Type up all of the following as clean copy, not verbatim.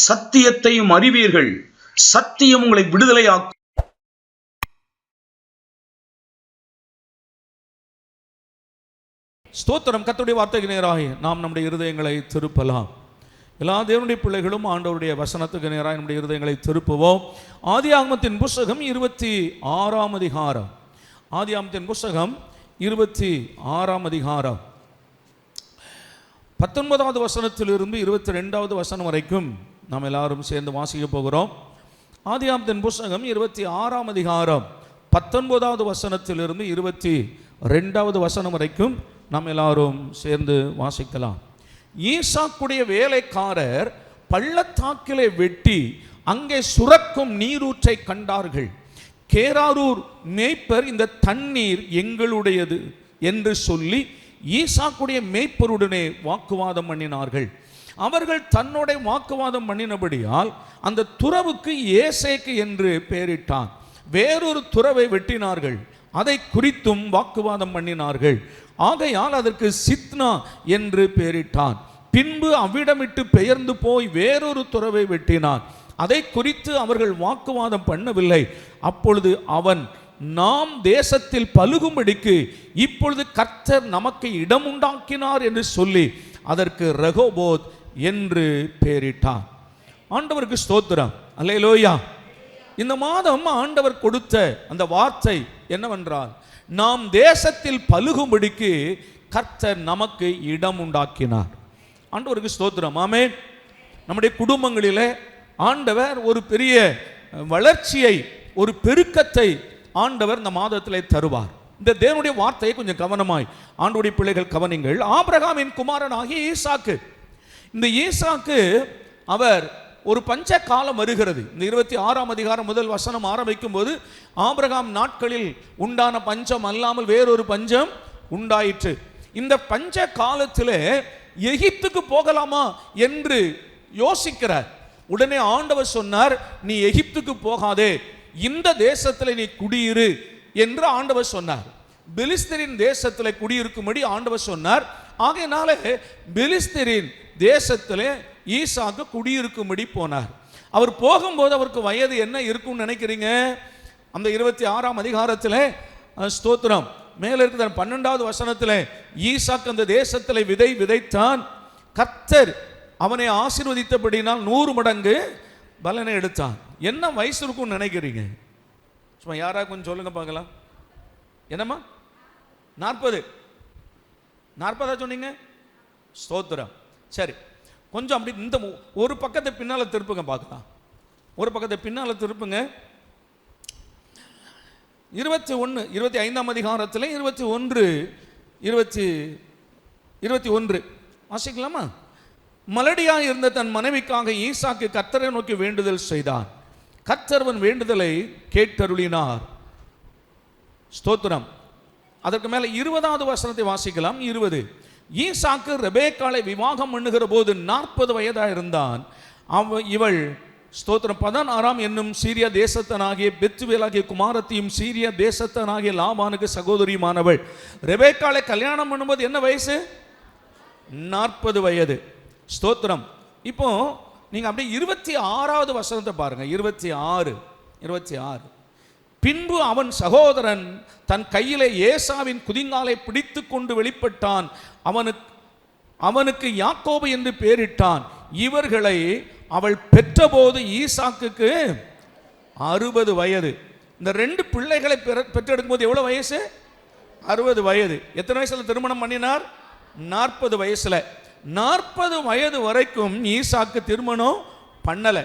சத்தியத்தையும் அறிவீர்கள், சத்தியம் உங்களை விடுதலையாக்கும். ஸ்தோத்திரம். கர்த்தருடைய வார்த்தைக்கு நேராக நாம் நம்முடைய இருதயங்களை திருப்பலாம். எல்லா தேவனுடைய பிள்ளைகளும் ஆண்டவருடைய வசனத்துக்கு நேராக நம்முடைய இருதயங்களை திருப்புவோம். ஆதியாகமத்தின் புஸ்தகம் 26ஆம் அதிகாரம். ஆதியாகமத்தின் புஸ்தகம் 26ஆம் அதிகாரம் 19வது வசனத்திலிருந்து 22வது வசனம் வரைக்கும் நாம் எல்லாரும் சேர்ந்து வாசிக்க போகிறோம். ஆதியாகமத்தின் புஸ்தகம் 26ஆம் அதிகாரம் 19வது வசனத்திலிருந்து 22வது வசனம் வரைக்கும் நாம் எல்லாரும் சேர்ந்து வாசிக்கலாம். ஈசாக்குடைய வேலைக்காரர் பள்ளத்தாக்கிலே வெட்டி அங்கே சுரக்கும் நீரூற்றை கண்டார்கள். கேராரூர் மேய்ப்பர் இந்த தண்ணீர் எங்களுடையது என்று சொல்லி ஈசாக்குடைய மேய்ப்பருடனே வாக்குவாதம் பண்ணினார்கள். அவர்கள் தன்னோட வாக்குவாதம் பண்ணினபடியால் அந்த துறவுக்கு ஏசேக்கு என்று பெயரிட்டான். வேறொரு துறவை வெட்டினார்கள், அதை குறித்தும் வாக்குவாதம் பண்ணினார்கள். ஆகையால் அதற்கு சித்னா என்று பெயரிட்டான். பின்பு அவ்விடமிட்டு பெயர்ந்து போய் வேறொரு துறவை வெட்டினான், அதை குறித்து அவர்கள் வாக்குவாதம் பண்ணவில்லை. அப்பொழுது அவன், நாம் தேசத்தில் பலுகும்படிக்கு இப்பொழுது கர்த்தர் நமக்கு இடம் உண்டாக்கினார் என்று சொல்லி அதற்கு ரெகோபோத் என்று பெயரிட்டான். ஆண்டவருக்கு ஸ்தோத்திரம். அல்லேலூயா. இந்த மாதம் ஆண்டவர் கொடுத்த அந்த வார்த்தை என்னவென்றால், நாம் தேசத்தில் பலுகும்படிக்கு கர்த்தர் நமக்கு இடம் உண்டாக்கினார். ஆண்டவருக்கு ஸ்தோத்திரம். ஆமென். நம்முடைய குடும்பங்களிலே ஆண்டவர் ஒரு பெரிய வளர்ச்சியை, ஒரு பெருக்கத்தை ஆண்டவர் இந்த மாதத்திலே தருவார். இந்த தேவனுடைய வார்த்தையை கொஞ்சம் கவனமாய் ஆண்டவருடைய பிள்ளைகள் கவனிங்கள். ஆபிரகாமின் குமாரன் ஆகிய ஈசாக்கு, இந்த ஈசாக்கு அவர் ஒரு பஞ்ச காலம் வருகிறது. இந்த 26ஆம் அதிகாரம் முதல் வசனம் ஆரம்பிக்கும் போது, ஆபிரகாம் நாட்களில் உண்டான பஞ்சம் அல்லாமல் வேறொரு பஞ்சம் உண்டாயிற்று. இந்த பஞ்ச காலத்தில் எகிப்துக்கு போகலாமா என்று யோசிக்கிறார். உடனே ஆண்டவர் சொன்னார், நீ எகிப்துக்கு போகாதே, இந்த தேசத்தில் நீ குடியிரு என்று ஆண்டவர் சொன்னார். பெலிஸ்தரின் தேசத்தில் குடியிருக்கும்படி ஆண்டவர் சொன்னார். ஆகையினால பெலிஸ்தரின் தேசத்தில் ஈசாக்கு குடியிருக்கும்படி போனார். அவர் போகும்போது அவருக்கு வயது என்ன இருக்கும்னு நினைக்கிறீங்க? அந்த 26ஆம் அதிகாரத்தில் ஸ்தோத்திரம் மேலே இருக்கிற 12வது வசனத்தில், ஈசாக்கு அந்த தேசத்தில் விதை விதைத்தான், கர்த்தர் அவனை ஆசீர்வதித்தபடினால் 100 மடங்கு பலனை எடுத்தான். என்ன வயசு இருக்கும்னு நினைக்கிறீங்க? சும்மா யாராவது கொஞ்சம் சொல்லுங்க பார்க்கலாம். என்னம்மா? 40 சொன்னீங்க. ஸ்தோத்திரம். சரி, கொஞ்சம் அப்படி இந்த ஒரு பக்கத்தை பின்னால் திருப்புங்க பார்க்கலாம். ஒரு பக்கத்தை பின்னால் திருப்புங்க. 25ஆம் அதிகாரத்தில் 21 வாசிக்கலாமா? மலடியாக இருந்த தன் மனைவிக்காக ஈசாக்கு கர்த்தரை நோக்கி வேண்டுதல் செய்தான். கர்த்தர்வன் வேண்டுதலை கேட்டருளினார். ஸ்தோத்திரம். அதற்கு மேலே 20வது வசனத்தை வாசிக்கலாம். 20, ஈசாக்கு ரெபேக்காளை விவாகம் பண்ணுகிற போது 40 வயதாக இருந்தான். இவள் ஸ்தோத்திரம் 16 என்னும் சீரியா தேசத்தனாகிய பெத்துவேலாகிய குமாரத்தையும் சீரியா தேசத்தனாகிய லாபானுக்கு சகோதரியுமானவள். ரெபேக்காளை கல்யாணம் பண்ணும்போது என்ன வயசு? 40 வயது. ஸ்தோத்திரம். இப்போ நீங்க அப்படியே 26வது வசனத்தை பாருங்க. 26. பின்பு அவன் சகோதரன் தன் கையிலே ஏசாவின் குதிங்காலை பிடித்து கொண்டு வெளிப்பட்டான். அவனுக்கு யாக்கோபு என்று பெயரிட்டான். இவர்களை அவள் பெற்றபோது ஈசாக்குக்கு 60 வயது. இந்த 2 பிள்ளைகளை பெற்றெடுக்கும் போது எவ்வளவு வயசு? 60 வயது. எத்தனை வயசுல திருமணம் பண்ணினார்? 40 வயசுல. 40 வயது வரைக்கும் ஈசாக்கு திருமணம் பண்ணல.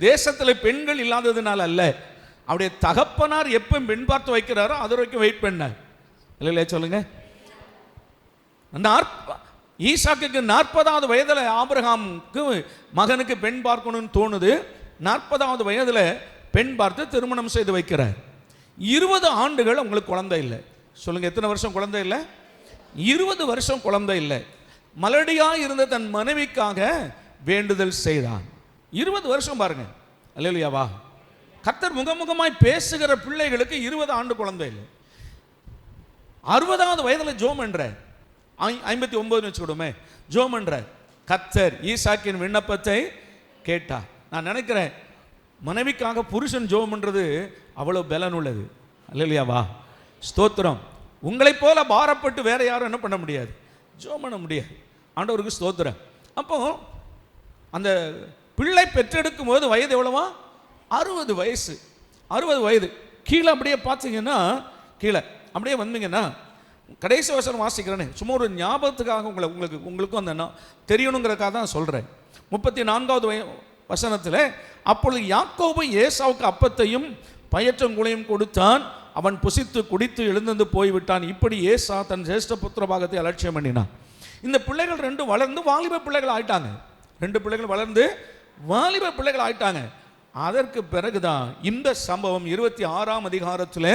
தேசத்தில் பெண்கள் இல்லாததுனால அல்ல, அவருடைய தகப்பனார் எப்போ பெண் பார்த்து வைக்கிறாரோ அது வரைக்கும் வெயிட் பண்ணார். இல்லையா சொல்லுங்க. ஈசாக்குக்கு 40வது வயதில் ஆபிரகாமுக்கு மகனுக்கு பெண் பார்க்கணும்னு தோணுது. 40வது வயதில் பெண் பார்த்து திருமணம் செய்து வைக்கிறார். 20 ஆண்டுகள் அவங்களுக்கு குழந்தை இல்லை. சொல்லுங்க, எத்தனை வருஷம் குழந்தை இல்லை? 20 வருஷம் குழந்தை இல்லை. மலடியாக இருந்த தன் மனைவிக்காக வேண்டுதல் செய்தான். 20 வருஷம் பாருங்க. அல்லேலூயாவா. கர்த்தர் முகமுகமாய் பேசுகிற பிள்ளைகளுக்கு 20 ஆண்டு குழந்தை இல்லை. 60வது வயதில் ஜோம் என்ற 59 வச்சுக்கிடுமே, ஜோம் என்ற கர்த்தர் ஈசாக்கின் விண்ணப்பத்தை கேட்டார். நான் நினைக்கிறேன் மனைவிக்காக புருஷன் ஜெபம் பண்றது அவ்வளவு பலன் உள்ளது. அல்லேலூயாவா, ஸ்தோத்திரம். உங்களைப் போல பாரப்பட்டு வேற யாரும் என்ன பண்ண முடியாது, ஜெபம் பண்ண முடியாது. ஆண்டவருக்கு ஸ்தோத்திரம். அப்போ அந்த பிள்ளை பெற்றெடுக்கும் போது வயது எவ்வளவா? 60 வயசு. 60 வயது. கீழே அப்படியே பார்த்தீங்கன்னா, கீழே அப்படியே வந்தீங்கன்னா, கடைசி வசனம் வாசிக்கிறேன்னு சும்மா ஒரு ஞாபகத்துக்காக உங்களுக்கும் அந்த தெரியணுங்கிறதுக்காக தான் சொல்கிறேன். 34வது வசனத்தில், அப்பொழுது யாக்கோபு ஏசாவுக்கு அப்பத்தையும் பயற்றங்குளையும் கொடுத்தான், அவன் புசித்து குடித்து எழுந்து போய்விட்டான். இப்படி ஏசா தன் ஜேஷ்ட புத்திர பாகத்தை அலட்சியம் பண்ணினான். இந்த பிள்ளைகள் ரெண்டும் வளர்ந்து வாலிப பிள்ளைகள் ஆயிட்டாங்க. 2 பிள்ளைகள் வளர்ந்து வாலிப பிள்ளைகள் ஆயிட்டாங்க. அதற்கு பிறகுதான் இந்த சம்பவம் 26ஆம் அதிகாரத்தில்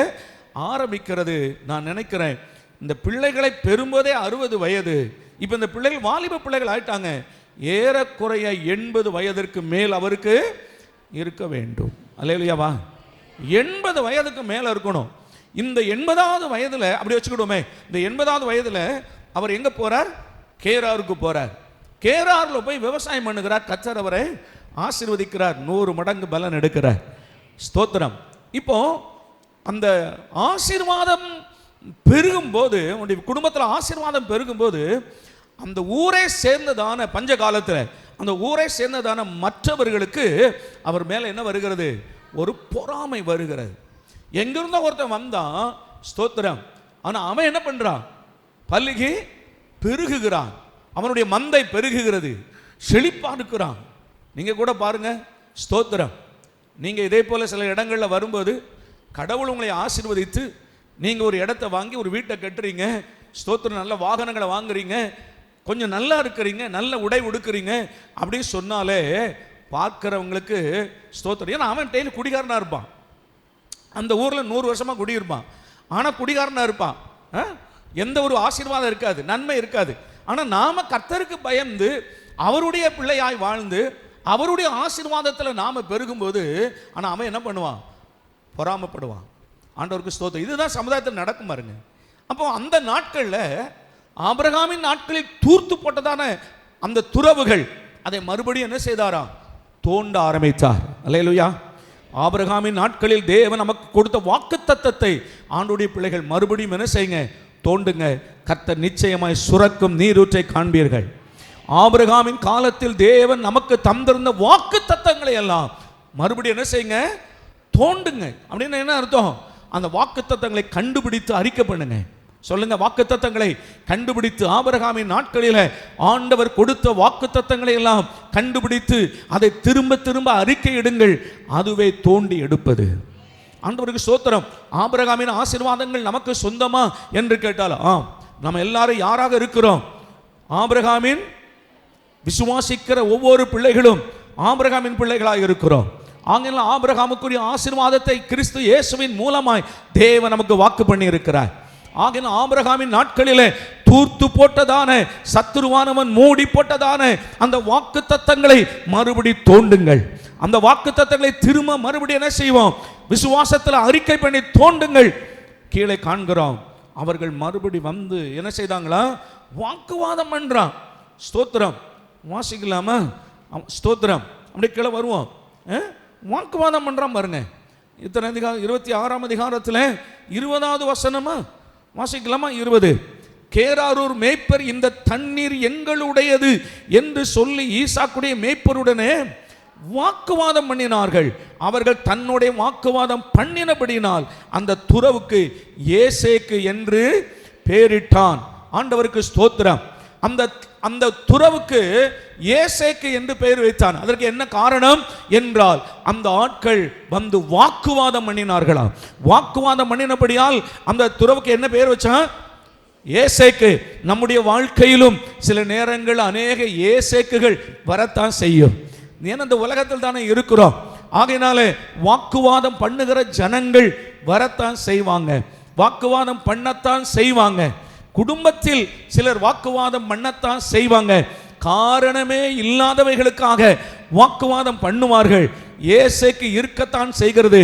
ஆரம்பிக்கிறது. நான் நினைக்கிறேன் இந்த பிள்ளைகளை பெறும்போதே 60 வயது. இப்போ இந்த பிள்ளைகள் வாலிப பிள்ளைகள் ஆயிட்டாங்க. ஏறக்குறைய 80 வயதிற்கு மேல் அவருக்கு இருக்க வேண்டும். அல்லேலூயாவா, 80 வயதுக்கு மேலே இருக்கணும். இந்த 80வது வயதில் அப்படி வச்சுக்கிடுவோமே, இந்த 80வது வயதில் அவர் எங்கே போகிறார்? கேராருக்கு போகிறார். கேராரில் போய் விவசாயம் பண்ணுகிறார். கர்த்தர் அவரை ஆசீர்வதிக்கிறார், 100 மடங்கு பலன் எடுக்கிறார். ஸ்தோத்திரம். இப்போ அந்த ஆசீர்வாதம் பெருகும்போது, உங்களுடைய குடும்பத்தில் ஆசீர்வாதம் பெருகும்போது, அந்த ஊரை சேர்ந்ததான பஞ்ச காலத்தில் அந்த ஊரை சேர்ந்ததான மற்றவர்களுக்கு அவர் மேலே என்ன வருகிறது? ஒரு பொறாமை வருகிறது. எங்கிருந்தோ ஒருத்தன் வந்தான், ஸ்தோத்திரம். ஆனால் அவன் என்ன பண்ணுறான்? பல்லுகி பெருகுகிறான். அவனுடைய மந்தை பெருகுகிறது, செழிப்பாக இருக்கிறான். நீங்கள் கூட பாருங்க, ஸ்தோத்திரம். நீங்கள் இதே போல் சில இடங்களில் வரும்போது கடவுள் உங்களை ஆசீர்வதித்து நீங்கள் ஒரு இடத்த வாங்கி ஒரு வீட்டை கட்டுறீங்க, ஸ்தோத்திரம், நல்ல வாகனங்களை வாங்குறீங்க, கொஞ்சம் நல்லா இருக்கிறீங்க, நல்ல உடை உடுக்கிறீங்க அப்படின்னு சொன்னாலே பார்க்குறவங்களுக்கு ஸ்தோத்திரம். ஏன்னா அவன் டெய்லி குடிகாரனாக இருப்பான். அந்த ஊரில் 100 வருஷமாக குடியிருப்பான். ஆனால் குடிகாரனாக இருப்பான். எந்த ஒரு ஆசீர்வாதம் இருக்காது, நன்மை இருக்காது. ஆனால் நாம் கர்த்தருக்கு பயந்து அவருடைய பிள்ளையாய் வாழ்ந்து அவருடைய ஆசீர்வாதத்தில் நாம் பெருகும்போது, ஆனால் அவன் என்ன பண்ணுவான்? பொறாமப்படுவான். ஆண்டவருக்கு ஸ்தோத்திரம். இதுதான் சமுதாயத்தில் நடக்கும் பாருங்க. அப்போ அந்த நாட்களில், ஆபிரகாமின் நாட்களில் தூர்த்து போட்டதான அந்த துறவுகள் அதை மறுபடியும் என்ன செய்தாராம்? தோண்ட ஆரம்பித்தார். அல்லேலூயா. ஆபிரகாமின் நாட்களில் தேவன் நமக்கு கொடுத்த வாக்குத்தத்தத்தை ஆண்டுடைய பிள்ளைகள் மறுபடியும் என்ன செய்யுங்க? தோண்டுங்க. கர்த்தர் நிச்சயமாய் சுரக்கும் நீரூற்றை காண்பீர்கள். ஆபிரகாமின் காலத்தில் தேவன் நமக்கு தந்திருந்த வாக்குத்தத்தங்களை எல்லாம் மறுபடியும் என்ன செய்யுங்க? தோண்டுங்க. அப்படின்னு என்ன அர்த்தம்? அந்த வாக்குத்தத்தங்களை கண்டுபிடித்து அறிக்கை பண்ணுங்க. சொல்லுங்க, வாக்குத்தத்தங்களை கண்டுபிடித்து, ஆபிரகாமின் நாட்களில் ஆண்டவர் கொடுத்த வாக்குத்தத்தங்களை எல்லாம் கண்டுபிடித்து அதை திரும்ப திரும்ப அறிக்கையிடுங்கள். அதுவே தோண்டி எடுப்பது. ஆண்டவருக்கு ஸ்தோத்திரம். ஆபிரகாமின் ஆசீர்வாதங்கள் நமக்கு சொந்தமா என்று கேட்டால், நம்ம எல்லாரும் யாராக இருக்கிறோம்? ஆபிரகாமின் விசுவாசிக்கிற ஒவ்வொரு பிள்ளைகளும் ஆபிரகாமின் பிள்ளைகளாக இருக்கிறோம். ஆங்கில ஆபிரகாமுக்குரிய ஆசீர்வாதத்தை கிறிஸ்து இயேசுவின் மூலமாய் தேவன் நமக்கு வாக்கு பண்ணி இருக்கிறார். ஆகின ஆபிரகாமின் நாட்களிலே தூர்த்து போட்டதான, சத்துருவானவன் மூடி போட்டதான அந்த வாக்கு தத்தங்களை மறுபடி தோண்டுங்கள். அந்த வாக்கு தத்தங்களை திரும்ப மறுபடியும் என்ன செய்வோம்? விசுவாசத்தில் அறிக்கை பண்ணி தோண்டுங்கள். கீழே காண்கிறோம், அவர்கள் மறுபடி வந்து என்ன செய்தாங்களா? வாக்குவாதம் பண்றான். ஸ்தோத்திரம். வாசிக்கலாமா? ஸ்தோத்திரம். அப்படி கீழே வருவோம். வாக்குவாதம் பண்றான் பாருங்க. இத்தனை அதிகாரம் 26ஆம் அதிகாரத்தில் 20வது வசனமா வாசிக்கலாமா? 20. கேராரூர் மேய்ப்பர் இந்த தண்ணீர் எங்களுடையது என்று சொல்லி ஈசாக்குடைய மேய்ப்பருடனே வாக்குவாதம் பண்ணினார்கள். அவர்கள் தன்னுடைய வாக்குவாதம் பண்ணினபடினால் அந்த துறவுக்கு ஏசேக்கு என்று பெயரிட்டான். ஆண்டவருக்கு ஸ்தோத்திரம். அந்த துறவுக்கு ஏசேக்கு என்று பெயர் வைத்தான். அதற்கு என்ன காரணம் என்றால், அந்த ஆட்கள் வந்து வாக்குவாதம் பண்ணினார்களாம். வாக்குவாதம் பண்ணினபடியால் அந்த துறவுக்கு என்ன பெயர் வச்சான்? ஏசேக்கு. நம்முடைய வாழ்க்கையிலும் சில நேரங்கள் அநேக ஏசேக்குகள் வரத்தான் செய்யும். ஏன்னா இந்த உலகத்தில் தானே இருக்கிறோம். ஆகையினாலே வாக்குவாதம் பண்ணுகிற ஜனங்கள் வரத்தான் செய்வாங்க, வாக்குவாதம் பண்ணத்தான் செய்வாங்க. குடும்பத்தில் சிலர் வாக்குவாதம் பண்ணத்தான் செய்வாங்க. காரணமே இல்லாதவைகளுக்காக வாக்குவாதம் பண்ணுவார்கள். ஏசேக்கு இருக்கத்தான் செய்கிறது.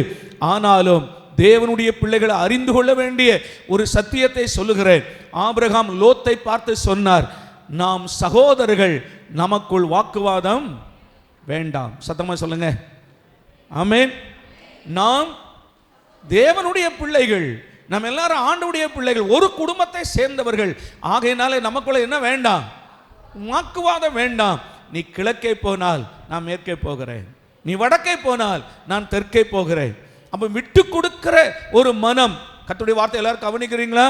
ஆனாலும் தேவனுடைய பிள்ளைகளை அறிந்து கொள்ள வேண்டிய ஒரு சத்தியத்தை சொல்லுகிறேன். ஆபிரகாம் லோத்தை பார்த்து சொன்னார், நாம் சகோதரர்கள், நமக்குள் வாக்குவாதம் வேண்டாம். சத்தமா சொல்லுங்க ஆமென். நாம் தேவனுடைய பிள்ளைகள், நம்ம எல்லாரும் ஆண்டவருடைய பிள்ளைகள், ஒரு குடும்பத்தை சேர்ந்தவர்கள். ஆகையினாலே நமக்குள்ள என்ன வேண்டாம்? வாக்குவாதம் வேண்டாம். நீ கிழக்கே போனால் நான் மேற்கே போகிறேன், நீ வடக்கே போனால் நான் தெற்கே போகிறேன். அப்ப விட்டு கொடுக்கிற ஒரு மனம், கர்த்தருடைய வார்த்தை எல்லாரும் கவனிக்கிறீங்களா?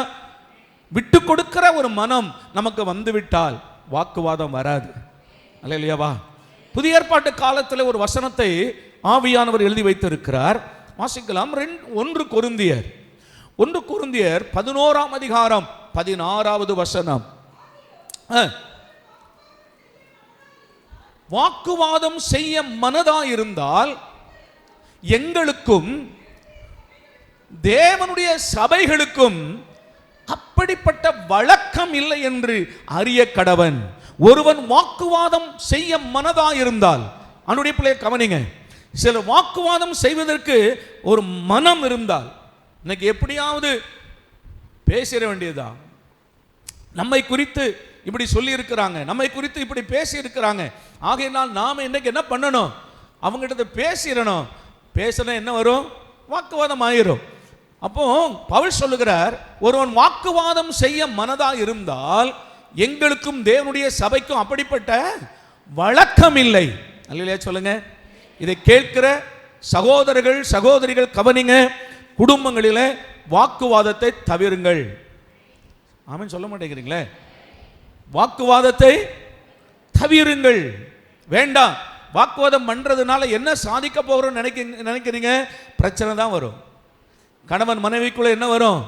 விட்டு கொடுக்கிற ஒரு மனம் நமக்கு வந்துவிட்டால் வாக்குவாதம் வராது. அல்லேலூயாவா. புதிய ஏற்பாட்டு காலத்தில் ஒரு வசனத்தை ஆவியானவர் எழுதி வைத்திருக்கிறார். வாசிக்கலாம். 1 கொரிந்தியர் 11ஆம் அதிகாரம் 16வது வசனம். வாக்குவாதம் செய்ய மனதாயிருந்தால் எங்களுக்கும் தேவனுடைய சபைகளுக்கும் அப்படிப்பட்ட வழக்கம் இல்லை என்று அறிய கடவன். ஒருவன் வாக்குவாதம் செய்ய மனதாயிருந்தால், அவனுடைய பிள்ளையை கவனிங்க, சில வாக்குவாதம் செய்வதற்கு ஒரு மனம் இருந்தால், இன்னைக்கு எப்படியாவது பேசிட வேண்டியதுதான். நம்மை குறித்து இப்படி சொல்லி இருக்கிறாங்க, நம்மை குறித்து இப்படி பேசி இருக்கிறாங்க, ஆகையினால் நாம இன்னைக்கு என்ன பண்ணணும்? அவங்ககிட்ட பேசிடணும். பேசினா என்ன வரும்? வாக்குவாதம் ஆயிரும். அப்போ பவுல் சொல்லுகிறார், ஒருவன் வாக்குவாதம் செய்ய மனதா இருந்தால் எங்களுக்கும் தேவனுடைய சபைக்கும் அப்படிப்பட்ட வழக்கம் இல்லை. அல்லேலூயா சொல்லுங்க. இதை கேட்கிற சகோதரர்கள் சகோதரிகள் கவனிங்க. குடும்பங்களிலே வாக்குவாதத்தை தவிருங்கள். ஆமென் சொல்ல மாட்டேங்கிறீங்களே. வாக்குவாதத்தை தவிருங்கள், வேண்டாம். வாக்குவாதம் பண்றதுனால என்ன சாதிக்க போகிறோம் நினைக்கிறீங்க? பிரச்சனை தான் வரும். கணவன் மனைவிக்குள்ள என்ன வரும்?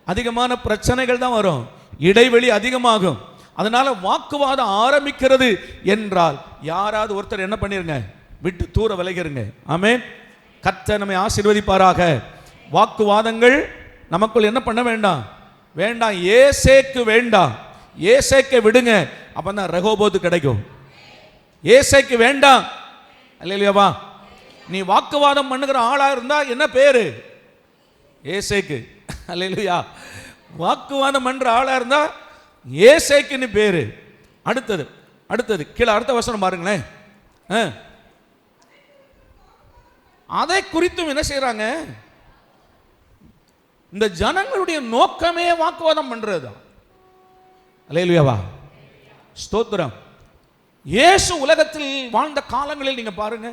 அதிகமான பிரச்சனைகள் தான் வரும், இடைவெளி அதிகமாகும். அதனால வாக்குவாதம் ஆரம்பிக்கிறது என்றால் யாராவது ஒருத்தர் என்ன பண்ணிருங்க, விட்டு தூர விலகிருங்க. ஆமென். கர்த்தர் நம்மை ஆசீர்வதிப்பாராக. வாக்குவாதங்கள் நமக்குள் என்ன பண்ண வேண்டாம்? வேண்டாம். ஏசேக்கு வேண்டாம். ஏசேக்கை விடுங்க, அப்பதான் ரெகோபோத்து கிடைக்கும். ஏசேக்கு வேண்டாம். அல்லேலூயாவா. நீ வாக்குவாதம் பண்ணுகிற ஆளா இருந்தா என்ன பேரு? ஏசேக்கு. அல்லேலூயா. வாக்குவாதம் பண்ற ஆளா இருந்தா ஏசேக்குன்னு பேரு. அடுத்தது கீழே அடுத்த வசனம் பாருங்களேன். அதை குறித்தும் என்ன செய்யறாங்க? இந்த ஜனங்களுடைய நோக்கமே வாக்குவாதம் பண்றதுதான். அல்லேலூயாவா. ஸ்தோத்திரம். இயேசு உலகத்தில் வாழ்ந்த காலங்களில் நீங்க பாருங்க,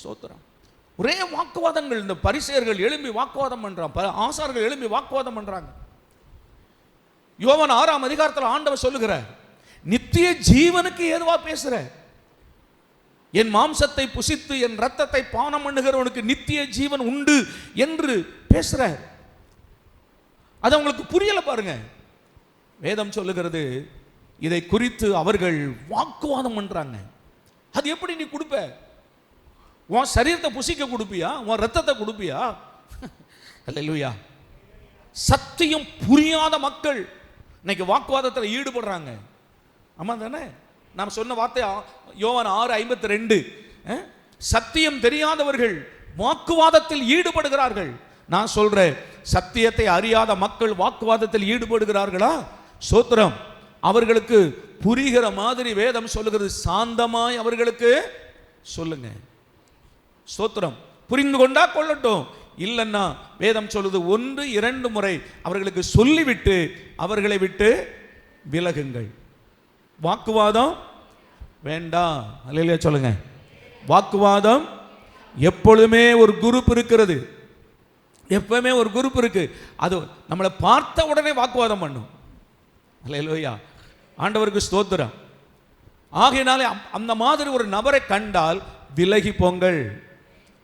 ஸ்தோத்திரம், ஒரே வாக்குவாதங்கள். இந்த பரிசேயர்கள் எழும்பி வாக்குவாதம் பண்றாங்க, ஆசார்கள் எழும்பி வாக்குவாதம் பண்றாங்க. யோவான் 6ஆம் அதிகாரத்தில் ஆண்டவர் சொல்லுகிறார், நித்திய ஜீவனுக்கு ஏதுவா பேசுற? என் மாம்சத்தை புசித்து என் ரத்தத்தை பானம் பண்ணுகிறவனுக்கு நித்திய ஜீவன் உண்டு என்று பேசுற. அது அவங்களுக்கு புரியல பாருங்க. வேதம் சொல்லுகிறது, இதை குறித்து அவர்கள் வாக்குவாதம் பண்றாங்க. அது எப்படி நீ கொடுப்ப? உன் சரீரத்தை புசிக்க கொடுப்பியா? உன் ரத்தத்தை கொடுப்பியா? அல்லேலூயா. சத்தியம் புரியாத மக்கள் இன்னைக்கு வாக்குவாதத்தில் ஈடுபடுறாங்க. ஆமா தானே? நாம் சொன்ன வார்த்தை யோவான் 6:52. சத்தியம் தெரியாதவர்கள் வாக்குவாதத்தில் ஈடுபடுகிறார்கள். நான் சொல்றேன், சத்தியத்தை அறியாத மக்கள் வாக்குவாதத்தில் ஈடுபடுகிறார்களா? ஸ்தோத்திரம். அவர்களுக்கு புரிகிற மாதிரி வேதம் சொல்லுகிறது, சாந்தமாய் அவர்களுக்கு சொல்லுங்க. ஸ்தோத்திரம். புரிந்து கொண்டா கொள்ளட்டும், இல்லைன்னா வேதம் சொல்லுது 1-2 முறை அவர்களுக்கு சொல்லிவிட்டு அவர்களை விட்டு விலகுங்கள். வாக்குவாதம் வேண்டாம். அல்லேலூயா சொல்லுங்க. வாக்குவாதம் எப்பொழுதுமே ஒரு குரூப் இருக்கிறது, எப்பவுமே ஒரு குரூப் இருக்கு. அது நம்மளை பார்த்த உடனே வாக்குவாதம் பண்ணும். அல்லேலூயா. ஆண்டவருக்கு ஸ்தோத்திரம். ஆகையினாலே அந்த மாதிரி ஒரு நபரை கண்டால் விலகி போங்கள்.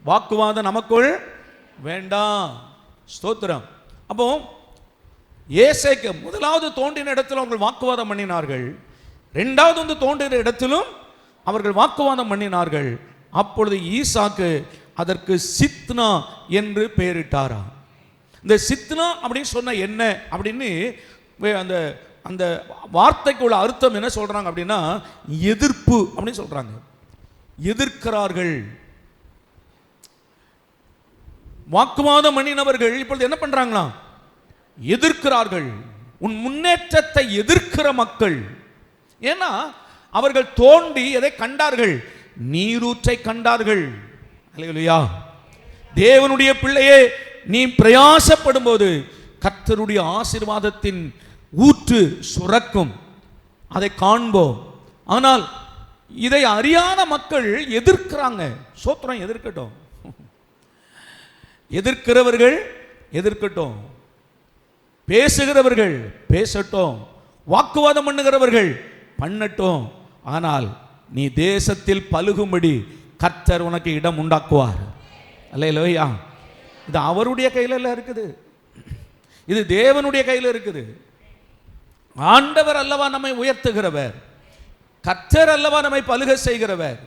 வாக்குவாதம் நமக்குள் வேண்டாம். ஸ்தோத்திரம். அப்போ ஏசேக்கு முதலாவது தோன்றின இடத்துல அவர்கள் வாக்குவாதம் பண்ணினார்கள், இரண்டாவது வந்து தோன்றின இடத்திலும் அவர்கள் வாக்குவாதம் பண்ணினார்கள். அப்பொழுது ஈசாக்கு அதற்கு சித்னா என்று பெயரிட்டாரா. இந்த சித்னா அப்படின்னு சொன்ன என்ன அப்படின்னு அந்த அந்த வார்த்தைக்குள்ள அர்த்தம் என்ன சொல்றாங்க அப்படின்னா, எதிர்ப்பு அப்படின்னு சொல்றாங்க. எதிர்க்கிறார்கள். வாக்குவாதம் பண்ணினவர்கள் இப்பொழுது என்ன பண்றாங்களா? எதிர்க்கிறார்கள். உன் முன்னேற்றத்தை எதிர்க்கிற மக்கள், ஏன்னா அவர்கள் தோண்டி எதை கண்டார்கள்? நீரூற்றை கண்டார்கள். அல்லேலூயா. தேவனுடைய பிள்ளையே, நீ பிரயாசப்படும் போது கர்த்தருடைய ஆசீர்வாதத்தின் ஊற்று சுரக்கும், அதை காண்போம். ஆனால் இதை அறியாத மக்கள் எதிர்க்கிறாங்க. சோத்திரம், எதிர்க்கட்டும். எதிர்க்கிறவர்கள் எதிர்க்கட்டும், பேசுகிறவர்கள் பேசட்டும், வாக்குவாதம் பண்ணுகிறவர்கள் பண்ணட்டும். ஆனால் நீ தேசத்தில் பலுகும்படி கர்த்தர் உனக்கு இடம் உண்டாக்குவார். அல்லேலூயா. இது அவருடைய கையில் இருக்குது, இது தேவனுடைய கையில் இருக்குது. ஆண்டவர் அல்லவா நம்மை உயர்த்துகிறவர், கர்த்தர் அல்லவா நம்மை பலுக செய்கிறவர்,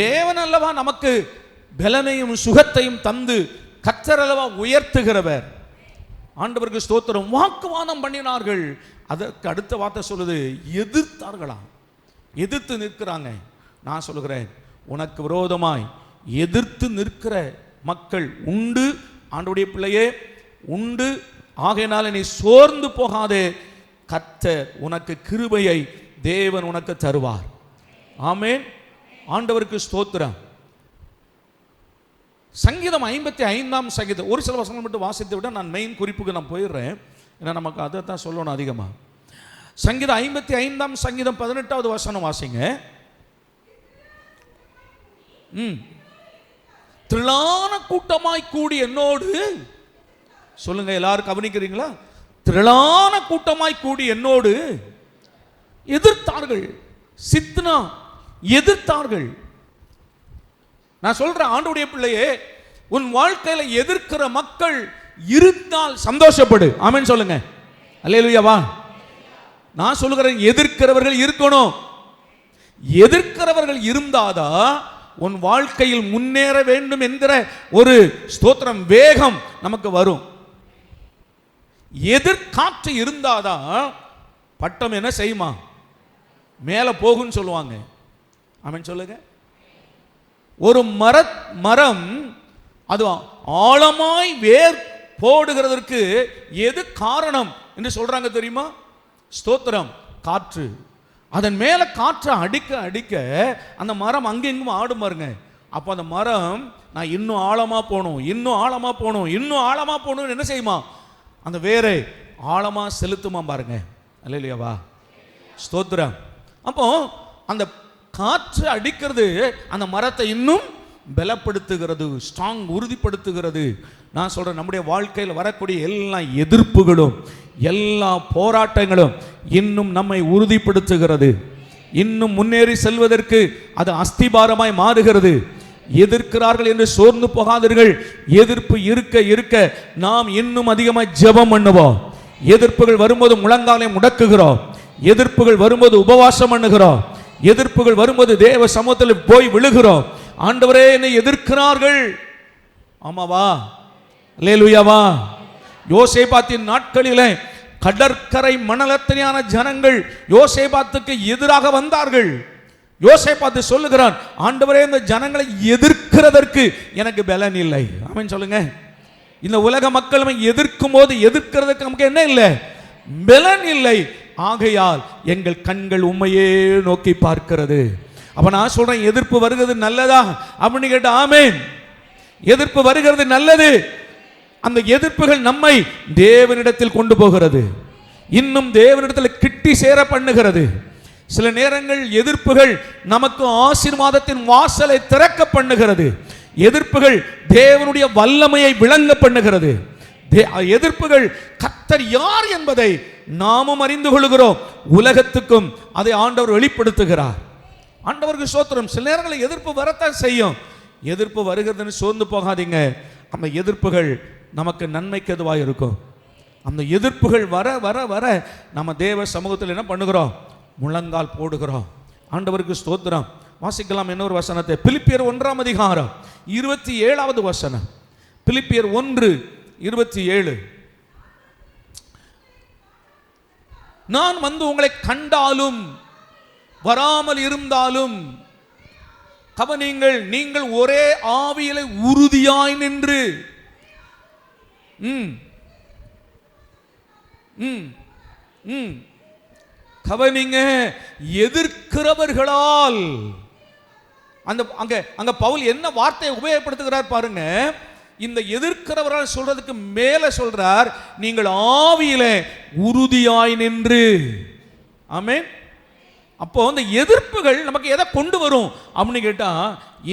தேவன் அல்லவா நமக்கு பலனையும் சுகத்தையும் தந்து கர்த்தர் அல்லவா உயர்த்துகிறவர். ஆண்டவருக்கு ஸ்தோத்திரம். வாக்குவாதம் பண்ணினார்கள். அதற்கு அடுத்த வார்த்தை சொல்லுது, எதிர்த்தார்களாம். எதிர்த்து நிற்கிறாங்க. நான் சொல்லுகிறேன், உனக்கு விரோதமாய் எதிர்த்து நிற்கிற மக்கள் உண்டு, ஆண்டவருடைய பிள்ளையே உண்டு. ஆகையினால நீ சோர்ந்து போகாதே, கர்த்தர் உனக்கு கிருபையை தேவன் உனக்கு தருவார். ஆமென். ஆண்டவருக்கு ஸ்தோத்திரம். சங்கீதம் 55ஆம் சங்கீதம் ஒரு சில வசனங்கள் மட்டும் வாசித்து விட நான் மெயின் குறிப்புக்கு நான் போயிடுறேன். ஏன்னா நமக்கு அதை தான் சொல்லணும் அதிகமாக. சங்கீதம் 55ஆம் சங்கீதம் 18வது வசனம் வாசிங்க. திரளான கூட்டமாய் கூடி என்னோடு, சொல்லுங்க எல்லாரும் கவனிக்கிறீங்களா? திரளான கூட்டமாய் கூடி என்னோடு எதிர்த்தார்கள். சித்னா எதிர்த்தார்கள். நான் சொல்றேன், ஆண்டவருடைய பிள்ளையே, உன் வாழ்க்கையில எதிர்க்கிற மக்கள் இருந்தால் சந்தோஷப்படு. ஆமென் சொல்லுங்க. அல்லேலூயாவா. நான் சொல்லுகிறேன், எதிர்க்கிறவர்கள் இருக்கணும். எதிர்க்கிறவர்கள் இருந்தாதான் உன் வாழ்க்கையில் முன்னேற வேண்டும் என்கிற ஒரு ஸ்தோத்திரம் வேகம் நமக்கு வரும். எதிர்காற்று இருந்தாதான் பட்டம் என்ன செய்யுமா, மேல போகும்னு சொல்லுவாங்க. ஆமென் சொல்லுங்க. ஒரு மரம் அது ஆழமாய் வேர் போடுகிறதற்கு எது காரணம் என்று சொல்றாங்க தெரியுமா? ஸ்தோத்திரம், காற்று. அதன் மேல காற்று அடிக்க அடிக்க அந்த மரம் அங்கெங்கும் ஆடும் பாருங்க. அப்போ அந்த மரம் நான் இன்னும் ஆழமா போகணும், இன்னும் ஆழமா போகணும், இன்னும் ஆழமா போகணும் என்ன செய்யுமா, அந்த வேரை ஆழமா செலுத்துமா பாருங்க. அல்லேலூயாவா. ஸ்தோத்திரம். அப்போ அந்த காற்று அடிக்கிறது அந்த மரத்தை இன்னும் பலப்படுத்துகிறது, ஸ்ட்ராங், உறுதிப்படுத்துகிறது. நான் சொல்றேன், நம்முடைய வாழ்க்கையில் வரக்கூடிய எல்லா எதிர்ப்புகளும் எல்லா போராட்டங்களும் இன்னும் நம்மை உறுதிப்படுத்துகிறது, இன்னும் முன்னேறி செல்வதற்கு அது அஸ்திபாரமாய் மாறுகிறது. எதிர்க்கிறார்கள் என்று சோர்ந்து போகாதீர்கள். எதிர்ப்பு இருக்க இருக்க நாம் இன்னும் அதிகமாக ஜெபம் பண்ணுவோம். எதிர்ப்புகள் வரும்போது முழங்காலை முடக்குகிறோம். எதிர்ப்புகள் வரும்போது உபவாசம் பண்ணுகிறோம். எதிர்ப்புகள் வரும்போது தேவ சமூகத்தில் போய் விழுகிறோம். ஆண்டவரே, என்னை எதிர்க்கிறார்கள். ஆமாவா? அல்லேலூயாவா. யோசேபாத்தின் நாட்களிலே கடற்கரை மணலத்தனையான ஜனங்கள் யோசேபாத்துக்கு எதிராக வந்தார்கள். யோசேபாத்து சொல்லுகிறான், ஆண்டவரே, இந்த ஜனங்களை எதிர்க்கிறதற்கு எனக்கு பலன் இல்லை. ஆமென் சொல்லுங்க. இந்த உலக மக்கள் எதிர்க்கும் போது எதிர்க்கிறதுக்கு நமக்கு என்ன இல்லை? பலன் இல்லை. ஆகையால் எங்கள் கண்கள் உம்மையே நோக்கி பார்க்கிறது. அப்ப நான் சொல்றேன், எதிர்ப்பு வருகிறது நல்லதா அப்படின்னு கேட்ட ஆமென். எதிர்ப்பு வருகிறது நல்லது. அந்த எதிர்ப்புகள் நம்மை தேவனிடத்தில் கொண்டு போகிறது, இன்னும் தேவனிடத்தில் கிட்டி சேர பண்ணுகிறது. சில நேரங்கள் எதிர்ப்புகள் நமக்கு ஆசீர்வாதத்தின் வாசலை திறக்க பண்ணுகிறது. எதிர்ப்புகள் தேவனுடைய வல்லமையை விளங்க பண்ணுகிறது. எதிர்ப்புகள் கர்த்தர் யார் என்பதை நாமும் அறிந்து கொள்கிறோம். உலகத்துக்கும் அதை ஆண்டவர் வெளிப்படுத்துகிறார். ஆண்டவருக்கு ஸ்தோத்திரம். சில நேரங்களில் எதிர்ப்பு வரத்தான் செய்யும். எதிர்ப்பு வருகிறதுன்னு சோர்ந்து போகாதீங்க. அந்த எதிர்ப்புகள் நமக்கு நன்மைக்கு எதுவாக இருக்கும். அந்த எதிர்ப்புகள் வர வர வர நம்ம தேவ சமூகத்தில் என்ன பண்ணுகிறோம்? முழங்கால் போடுகிறோம். ஆண்டவருக்கு ஸ்தோத்திரம். வாசிக்கலாம் இன்னொரு வசனத்தை. பிலிப்பியர் 1ஆம் அதிகாரம் 27வது வசனம். பிலிப்பியர் 1:27. நான் வந்து உங்களை கண்டாலும் வராமல் இருந்தாலும் கவனியுங்கள், நீங்கள் ஒரே ஆவியிலே உறுதியாய் நின்று கவனிங்க, எதிர்க்கிறவர்களால். அங்க பவுல் என்ன வார்த்தையை உபயோகப்படுத்துகிறார் பாருங்க. இந்த எதிர்க்கிறவரால் சொல்றதுக்கு மேல சொல்றார், நீங்கள் ஆவியிலே உறுதியாய் நின்று. ஆமென். அப்போ இந்த எதிர்ப்புகள் நமக்கு எதை கொண்டு வரும் அப்படின்னு கேட்டா,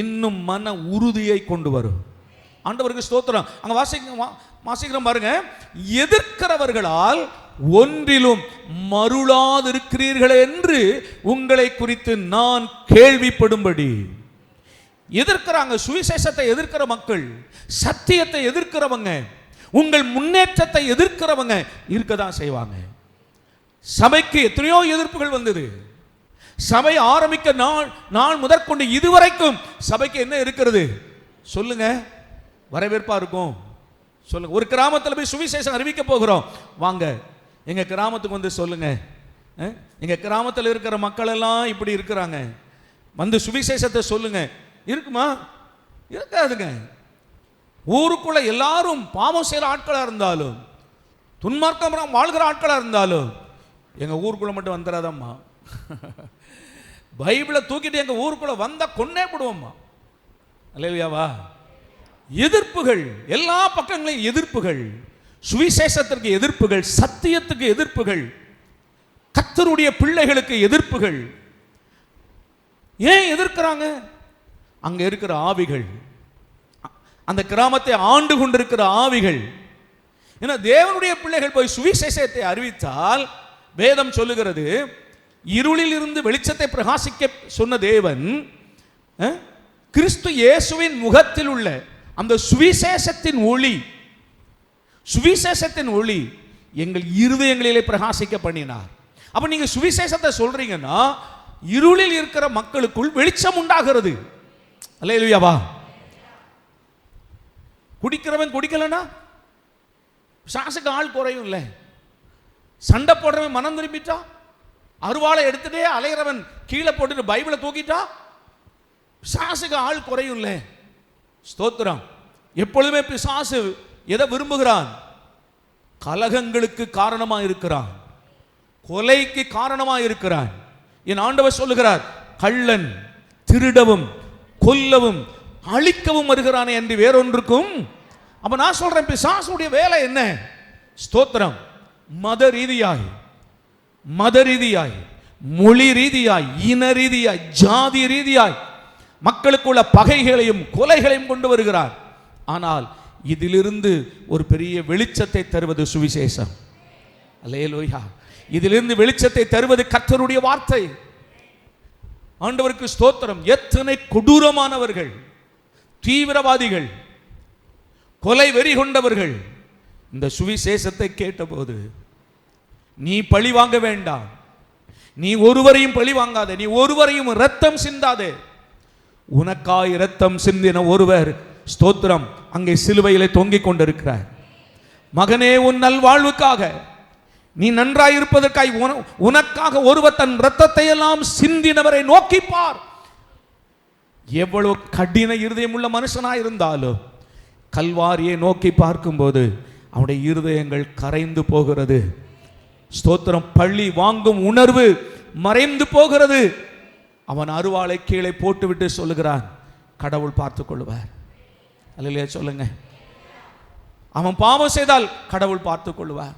இன்னும் மன உறுதியை கொண்டு வரும். ஆண்டவருக்கு ஸ்தோத்திரம். அங்க வாசிக்கிறோம் பாருங்க, எதிர்க்கிறவர்களால் ஒன்றிலும் மருளாதிருக்கிறீர்கள் என்று உங்களை குறித்து நான் கேள்விப்படும்படி. எதிர்க்கிறாங்க, சுவிசேஷத்தை எதிர்க்கிற மக்கள், சத்தியத்தை எதிர்க்கிறவங்க, உங்கள் முன்னேற்றத்தை எதிர்க்கிறவங்க இருக்கதான் செய்வாங்க. சபைக்கு எத்தனையோ எதிர்ப்புகள் வந்தது. சபை ஆரம்பிக்க நாள் முதற்கொண்டு இதுவரைக்கும் சபைக்கு என்ன இருக்கிறது சொல்லுங்க? வரவேற்பா இருக்கும். சொல்லுங்க, ஒரு கிராமத்தில் போய் சுவிசேஷம் அறிவிக்க போகிறோம், வாங்க எங்க கிராமத்துக்கு வந்து சொல்லுங்க, எங்க கிராமத்தில் இருக்கிற மக்கள் எல்லாம் இப்படி இருக்கிறாங்க, வந்து சுவிசேஷத்தை சொல்லுங்க. இருக்குமா? இருக்காதுங்க. ஊருக்குள்ள எல்லாரும் பாவம் செய்கிற ஆட்களா இருந்தாலும், துன்மார்க்கம் வாழ்கிற ஆட்களா இருந்தாலும், எங்க ஊருக்குள்ள மட்டும் வந்துடாதம்மா, பைபிளை தூக்கிட்டு எங்க ஊருக்குள்ள வந்தா கொன்னே போடுவோம்மா. அல்லேலூயாவா. எதிர்ப்புகள், எல்லா பக்கங்களையும் எதிர்ப்புகள், சுவிசேஷத்திற்கு எதிர்ப்புகள், சத்தியத்துக்கு எதிர்ப்புகள், கர்த்தருடைய பிள்ளைகளுக்கு எதிர்ப்புகள். ஏன் எதிர்க்கிறாங்க? அங்க இருக்கிற ஆவிகள், அந்த கிராமத்தை ஆண்டு கொண்டிருக்கிற ஆவிகள். ஏன்னா தேவனுடைய பிள்ளைகள் போய் சுவிசேஷத்தை அறிவித்தால், வேதம் சொல்லுகிறது, இருளில் இருந்து வெளிச்சத்தை பிரகாசிக்க சொன்ன தேவன் கிறிஸ்து இயேசுவின் முகத்தில் உள்ள அந்த சுவிசேஷத்தின் ஒளி, சுவிசேஷத்தின் ஒளி எங்கள் இருதயங்களிலே பிரகாசிக்க பண்ணினார். அப்ப நீங்க சுவிசேஷத்தை சொல்றீங்கன்னா இருளில் இருக்கிற மக்களுக்குள் வெளிச்சம் உண்டாகிறது. அல்லேலூயாவா. குடிக்கிறவன் குடிக்கலனா சாசுக்கு ஆள் குறையும் இல்லை. சண்டை போடுறவன் மனம் திரும்பிட்டா, அருவாளை எடுத்துட்டே அலைகிறவன் கீழே போட்டுட்டு பைபிளை தூக்கிட்டா பிசாசுக்கு ஆள் குறையும் இல்லை. ஸ்தோத்திரம். எப்பொழுதுமே பிசாசு எதை விரும்புகிறான்? கலகங்களுக்கு காரணமாக இருக்கிறான், கொலைக்கு காரணமாக இருக்கிறான். என் ஆண்டவர் சொல்லுகிறார், கள்ளன் திருடவும் கொல்லவும் அழிக்கவும் வருகிறானே என்று வேறொன்றுக்கும். அப்ப நான் சொல்றேன், பிசாசுடைய வேலை என்ன? ஸ்தோத்திரம். மத ரீதியாய், மொழி ரீதியாய், இன ரீதியாய், ஜாதி ரீதியாய் மக்களுக்குள்ள பகைகளையும் கொலைகளையும் கொண்டு வருகிறார். ஆனால் இதிலிருந்து ஒரு பெரிய வெளிச்சத்தை தருவது சுவிசேஷம். அல்லேலூயா. இதிலிருந்து வெளிச்சத்தை தருவது கர்த்தருடைய வார்த்தை. ஆண்டவருக்கு ஸ்தோத்திரம். எத்தனை கொடூரமானவர்கள், தீவிரவாதிகள், கொலை வெறி கொண்டவர்கள் இந்த சுவிசேஷத்தை கேட்டபோது, நீ பழி வாங்க வேண்டாம், நீ ஒருவரையும் பழி வாங்காதே, நீ ஒருவரையும் இரத்தம் சிந்தாதே, உனக்காய் இரத்தம் சிந்தின ஒருவர், ஸ்தோத்திரம், அங்கே சிலுவையிலே தொங்கிக் கொண்டிருக்கிறார். மகனே, உன் நல்வாழ்வுக்காக, நீ நன்றாய் இருப்பதற்காய் உனக்காக ஒருவர் தன் இரத்தத்தை எல்லாம் சிந்தினவரை நோக்கி பார். எவ்வளவு கடின இருதயம் உள்ள மனுஷனாய் இருந்தாலும் கல்வாரியை நோக்கி பார்க்கும்போது அவனுடைய இருதயங்கள் கரைந்து போகிறது. ஸ்தோத்திரம். பழி வாங்கும் உணர்வு மறைந்து போகிறது. அவன் அருவாளை கீழே போட்டுவிட்டு சொல்லுகிறான், கடவுள் பார்த்துக் கொள்வார். அல்லேலூயா சொல்லுங்க. அவன் பாவம் செய்தால் கடவுள் பார்த்துக் கொள்வார்.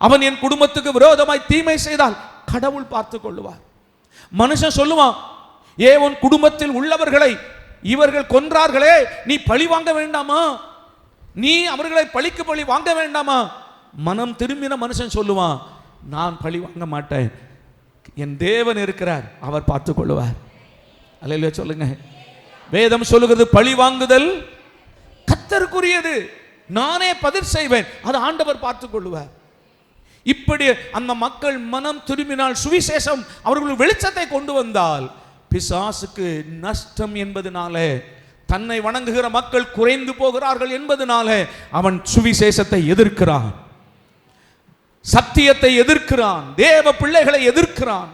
அவன் என் குடும்பத்துக்கு விரோதமாய் தீமை செய்தால் கடவுள் பார்த்துக் கொள்வார். மனுஷன் சொல்லுவான், உன் குடும்பத்தில் உள்ளவர்களை இவர்கள் கொன்றார்களே, நீ பழி வாங்க வேண்டாமா? நீ அவர்களை பழிக்கு பழி வாங்க வேண்டாமா? மனம் திரும்பின மனுஷன் சொல்லுவான், நான் பழி வாங்க மாட்டேன், என் தேவன் இருக்கிறார், அவர் பார்த்துக் கொள்வார். அல்லேலூயா சொல்லுங்க. வேதம் சொல்லுகிறது, பழி வாங்குதல் கர்த்தருக்குரியது, நானே பதில் செய்வேன், அது ஆண்டவர் பார்த்துக் கொள்வார். இப்படி அந்த மக்கள் மனம் திரும்பினால், சுவிசேஷம் அவர்கள் வெளிச்சத்தை கொண்டு வந்தால், பிசாசுக்கு நஷ்டம் என்பதனாலே, தன்னை வணங்குகிற மக்கள் குறைந்து போகிறார்கள் என்பதனாலே அவன் சுவிசேஷத்தை எதிர்க்கிறான், சத்தியத்தை எதிர்க்கிறான், தேவ பிள்ளைகளை எதிர்க்கிறான்.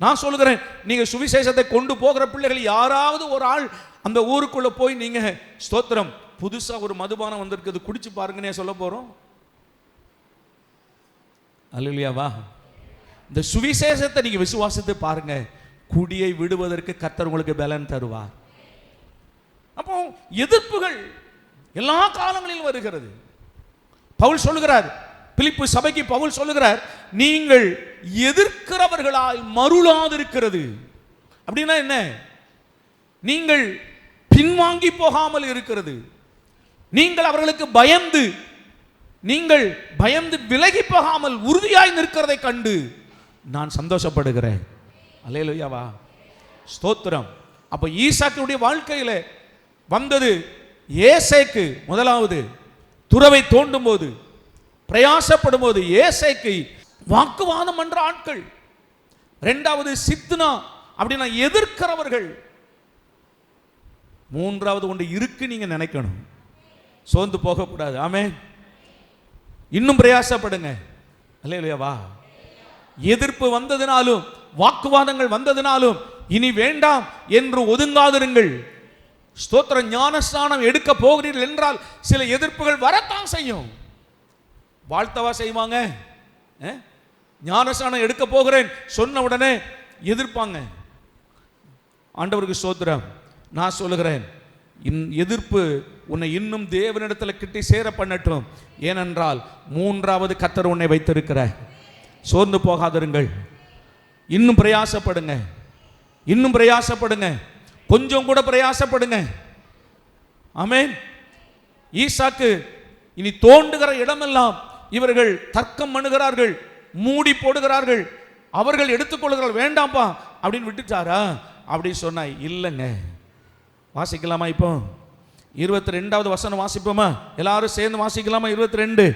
நான் சொல்லுகிறேன், நீங்க சுவிசேஷத்தை கொண்டு போகிற பிள்ளைகள் யாராவது ஒரு ஆள் அந்த ஊருக்குள்ள போய் நீங்க ஸ்தோத்திரம், புதுசா ஒரு மதுபானம் வந்திருக்குது, குடிச்சு பாருங்கன்னே சொல்ல போறோம்? அல்லேலூயாவா. இந்த சுவிசேஷத்தை நீங்க விசுவாசித்து பாருங்க, குடியை விடுவதற்கு கர்த்தர் உங்களுக்கு பலன் தருவார். அப்போ எதிர்ப்புகள் எல்லா காலங்களிலும் வருகிறது. பவுல் சொல்லுகிறார், பிலிப்பு சபைக்கு பவுல் சொல்லுகிறார், நீங்கள் எதிர்க்கிறவர்களால் மருளாதிருக்கிறது. அப்படின்னா என்ன? நீங்கள் பின்வாங்கி போகாமல் இருக்கிறது. நீங்கள் அவர்களுக்கு பயந்து விலகி போகாமல் உறுதியாய் நிற்கிறதை கண்டு நான் சந்தோஷப்படுகிறேன். அல்லேலூயாவா, ஸ்தோத்திரம். அப்ப ஈசாக்குடைய வாழ்க்கையில வந்தது, ஏசேக்கு முதலாவது துறவை தோண்டும் போது பிரயாசப்படும் போது ஏசேக்கு வாக்குவாதம் பண்ற ஆட்கள், இரண்டாவது சித்னா அப்படின்னா எதிர்க்கிறவர்கள், மூன்றாவது ஒன்று இருக்கு. நீங்க நினைக்கணும், சோர்ந்து போகக்கூடாது. ஆமென். இன்னும் பிரயாசப்படுங்க. அல்லேலூயாவா. எதிர்ப்பு வந்ததினாலும் வாக்குவாதங்கள் வந்ததினாலும் இனி வேண்டாம் என்று ஒதுங்காதிருங்கள். ஸ்தோத்திர. ஞானஸ்நானம் எடுக்க போகிறீர்கள் என்றால் சில எதிர்ப்புகள் வரத்தான் செய்யும். வாழ்த்தவா செய்வாங்க. ஞானஸ்நானம் எடுக்க போகிறேன் சொன்ன உடனே எதிர்ப்பாங்க. ஆண்டவருக்கு ஸ்தோத்திரம். நான் சொல்லுகிறேன், எதிர்ப்பு உன்னை இன்னும் தேவனிடத்தில் கிட்டி சேர பண்ணட்டும். ஏனென்றால் மூன்றாவது கர்த்தர் உன்னை வைத்திருக்கிறார். சோர்ந்து போகாதிருங்கள். இன்னும் பிரயாசப்படுங்க, இன்னும் பிரயாசப்படுங்க, கொஞ்சம் கூட பிரயாசப்படுங்க. ஆமென். ஈசாக்கு இனி தோண்டுகிற இடமெல்லாம் இவர்கள் தர்க்கம் பண்ணுகிறார்கள், மூடி போடுகிறார்கள், அவர்கள் எடுத்துக்கொள்கிறார்கள். வேண்டாம்ப்பா அப்படின்னு விட்டுட்டாரா? அப்படி சொன்னா இல்லைங்க. வாசிக்கலாமா? இப்போ 22வது வசனம் வாசிப்போமா? எல்லாரும் சேர்ந்து வாசிக்கலாமா? 22.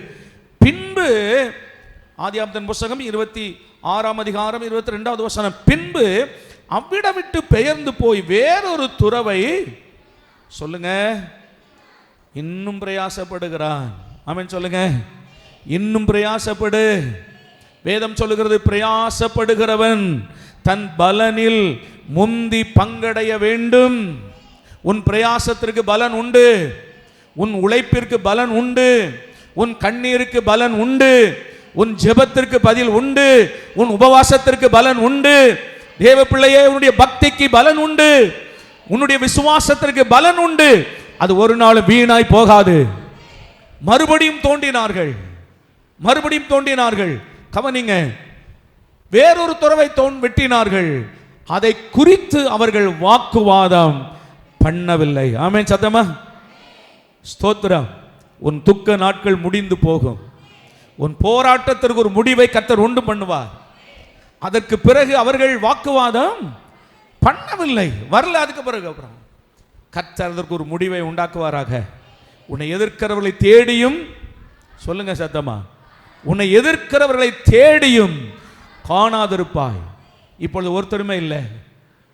பின்பு ஆதியாகமத்தின் புத்தகம் 26ஆம் அதிகாரம் 22வது வசனம். பின்பு அவ்விடம் விட்டு பெயர்ந்து போய் வேறொரு துறவை, சொல்லுங்க, இன்னும் பிரயாசப்படுகிறான். ஆமென் சொல்லுங்க. இன்னும் பிரயாசப்படு. வேதம் சொல்லுகிறது, பிரயாசப்படுகிறவன் தன் பலனில் முந்தி பங்கடைய வேண்டும். உன் பிரயாசத்திற்கு பலன் உண்டு, உன் உழைப்பிற்கு பலன் உண்டு, உன் கண்ணீருக்கு பலன் உண்டு, உன் ஜெபத்திற்கு பதில் உண்டு, உன் உபவாசத்திற்கு பலன் உண்டு. தேவ பிள்ளையே, உன்னுடைய பக்திக்கு பலன் உண்டு, உன்னுடைய விசுவாசத்திற்கு பலன் உண்டு. அது ஒரு நாள் வீணாய் போகாது. மறுபடியும் தோண்டினார்கள், மறுபடியும் தோண்டினார்கள். கவனிங்க, வேறொரு துறவை வெட்டினார்கள். அதை குறித்து அவர்கள் வாக்குவாதம் பண்ணவில்லை. ஆமென் சத்தமா? ஸ்தோத்திரம். உன் துக்க நாட்கள் முடிந்து போகும். உன் போராட்டத்திற்கு ஒரு முடிவை கர்த்தர் உண்டு பண்ணுவார். அதற்கு பிறகு அவர்கள் வாக்குவாதம் பண்ணவில்லை, வரல. அதுக்கு பிறகு அப்புறம் கர்த்தர் அதற்கு ஒரு முடிவை உண்டாக்குவாராக. உன்னை எதிர்க்கிறவர்களை தேடியும், சொல்லுங்க சத்தமா, உன்னை எதிர்க்கிறவர்களை தேடியும் காணாதிருப்பாய். இப்பொழுது ஒருத்தருமே இல்லை.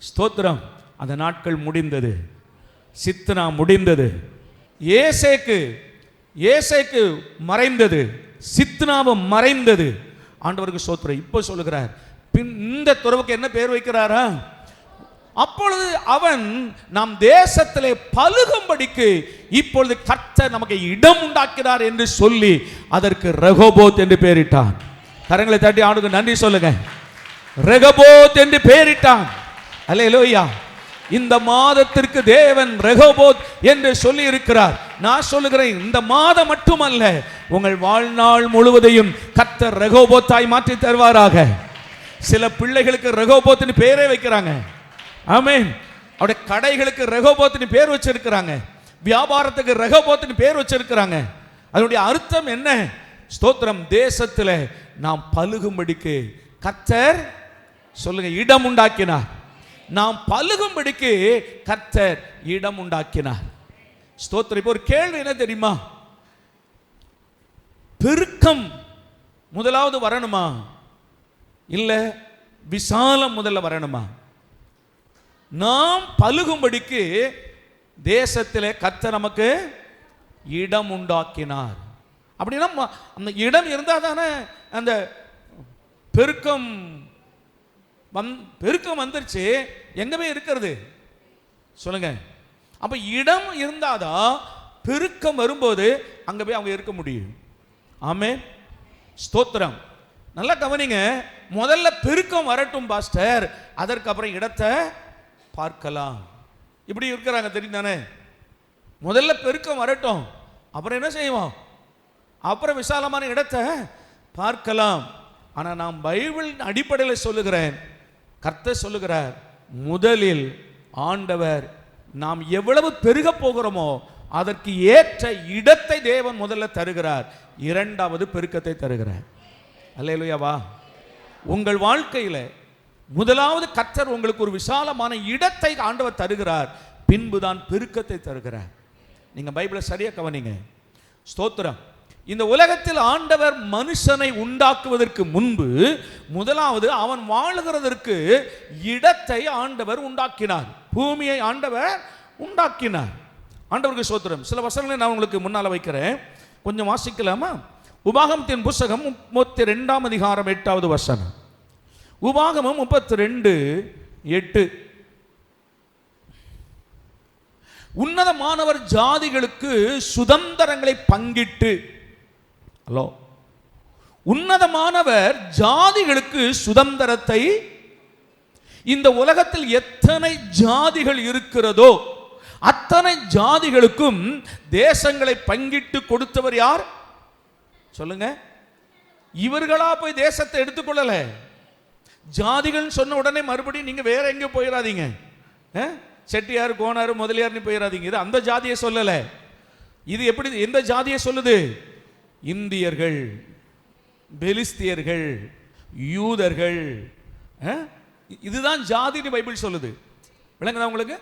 ஸ்தோத்திரம். அந்த நாட்கள் முடிந்தது. சித்னா முடிந்தது. ஏசேக்கு மறைந்தது, சித்னாவும் மறைந்தது. ஆண்டவருக்கு ஸ்தோத்திரம். இப்போ சொல்லுகிறார், பின் இந்த துறவுக்கு என்ன பேர் வைக்கிறாரா? அப்பொழுது அவன் நம் தேசத்திலே பலுகும்படிக்கு இப்பொழுது கர்த்தர் நமக்கு இடம் உண்டாக்கிறார் என்று சொல்லி அதற்கு ரெகோபோத் என்று பெயரிட்டான். கரங்களை தட்டி ஆண்டுக்கு நன்றி சொல்லுங்க. ரெகோபோத் என்று பெயரிட்டான். அல்லேலூயா. இந்த மாதத்திற்கு தேவன் ரெகோபோத் என்று சொல்லி இருக்கிறார். நான் சொல்லுகிறேன், இந்த மாதம் மட்டுமல்ல, உங்கள் வாழ்நாள் முழுவதையும் கர்த்தர் ரெகோபோத்தாய் மாற்றி தருவாராக. சில பிள்ளைகளுக்கு ரெகோபோத்னு பேரே வைக்கிறாங்க. ஆமென். அவருடைய கடைகளுக்கு ரெகோபோத்னு பேர் வச்சிருக்கிறாங்க, வியாபாரத்துக்கு ரெகோபோத்னு பேர் வச்சிருக்கிறாங்க. அதனுடைய அர்த்தம் என்ன? ஸ்தோத்திரம். தேசத்தில் நாம் பலுகும்படிக்கு கர்த்தர், சொல்லுங்க, இடம் உண்டாக்கினார். நாம் பலுகும்படிக்கு கர்த்தர் இடம் உண்டாக்கினார். ஸ்தோத்திரம். இப்போ ஒரு கேள்வி என்ன தெரியுமா? பெருக்கம் முதலாவது வரணுமா, இல்ல விசாலம் முதல்ல வரணுமா? நாம் பலுகும்படிக்கு தேசத்திலே கர்த்தர் நமக்கு இடம் உண்டாக்கினார். அப்படின்னா அந்த இடம் இருந்தால் தானே அந்த பெருக்கம் வந்துருச்சு. எங்கவே இருக்கிறது சொல்லுங்க. அப்ப இடம் இருந்தாதான் பெருக்கம் வரும்போது அங்க போய் அவங்க இருக்க முடியும். ஆமென். ஸ்தோத்திரம். நல்லா கவனிங்க. முதல்ல பெருக்கம் வரட்டும் பாஸ்டர், அதற்கு அப்புறம் இடத்தை பார்க்கலாம். இப்படி இருக்கிறாங்க தெரியுதானே? முதல்ல பெருக்கம் வரட்டும், அப்புறம் என்ன செய்வோம்? அப்புறம் விசாலமான இடத்தை பார்க்கலாம். ஆனால் நான் பைபிள் அடிப்படையில் சொல்லுகிறேன், கர்த்தர் சொல்லுகிறார், முதலில் ஆண்டவர் நாம் எவ்வளவு பெருக போகிறோமோ அதற்கு ஏற்ற இடத்தை தேவன் முதல்ல தருகிறார், இரண்டாவது பெருக்கத்தை தருகிறார். அல்லேலூயாவா. உங்கள் வாழ்க்கையில் முதலாவது கர்த்தர் உங்களுக்கு ஒரு விசாலமான இடத்தை ஆண்டவர் தருகிறார், பின்புதான் பெருக்கத்தை தருகிறார். நீங்க பைபிளை சரியா கவனிங்க. ஸ்தோத்திரம். இந்த உலகத்தில் ஆண்டவர் மனுஷனை உண்டாக்குவதற்கு முன்பு முதலாவது அவன் வாழுகிறதற்கு இடத்தை ஆண்டவர் உண்டாக்கினார், பூமியை ஆண்டவர் உண்டாக்கினார். ஆண்டவருக்கு ஸ்தோத்திரம். சில வசனங்களை நான் உங்களுக்கு முன்னால் வைக்கிறேன், கொஞ்சம் வாசிக்கலாமா? உபாகமத்தின் புஸ்தகம் 32ஆம் அதிகாரம் 8வது வசனம். உபாகமம் 32:8. உன்னதமானவர் ஜாதிகளுக்கு சுதந்திரங்களை பங்கிட்டு, ஹலோ, உன்னதமானவர் ஜாதிகளுக்கு சுதந்திரத்தை, இந்த உலகத்தில் எத்தனை ஜாதிகள் இருக்கிறதோ அத்தனை ஜாதிகளுக்கும் தேசங்களை பங்கிட்டு கொடுத்தவர் யார் சொல்லுங்க? இவர்களா போய் தேசத்தை எடுத்துக்கொள்ளல. ஜாதிகள் சொன்ன உடனே மறுபடியும் நீங்க வேற எங்க போயிடாதீங்க, செட்டியார் கோனார் முதலியார்னு போயிடாதீங்க. இது அந்த ஜாதியை சொல்லல. இது எப்படி எந்த ஜாதியை சொல்லுது? இந்தியர்கள், பெலிஸ்தியர்கள், யூதர்கள், இதுதான் ஜாதின்னு பைபிள் சொல்லுது. விளங்குதா உங்களுக்கு?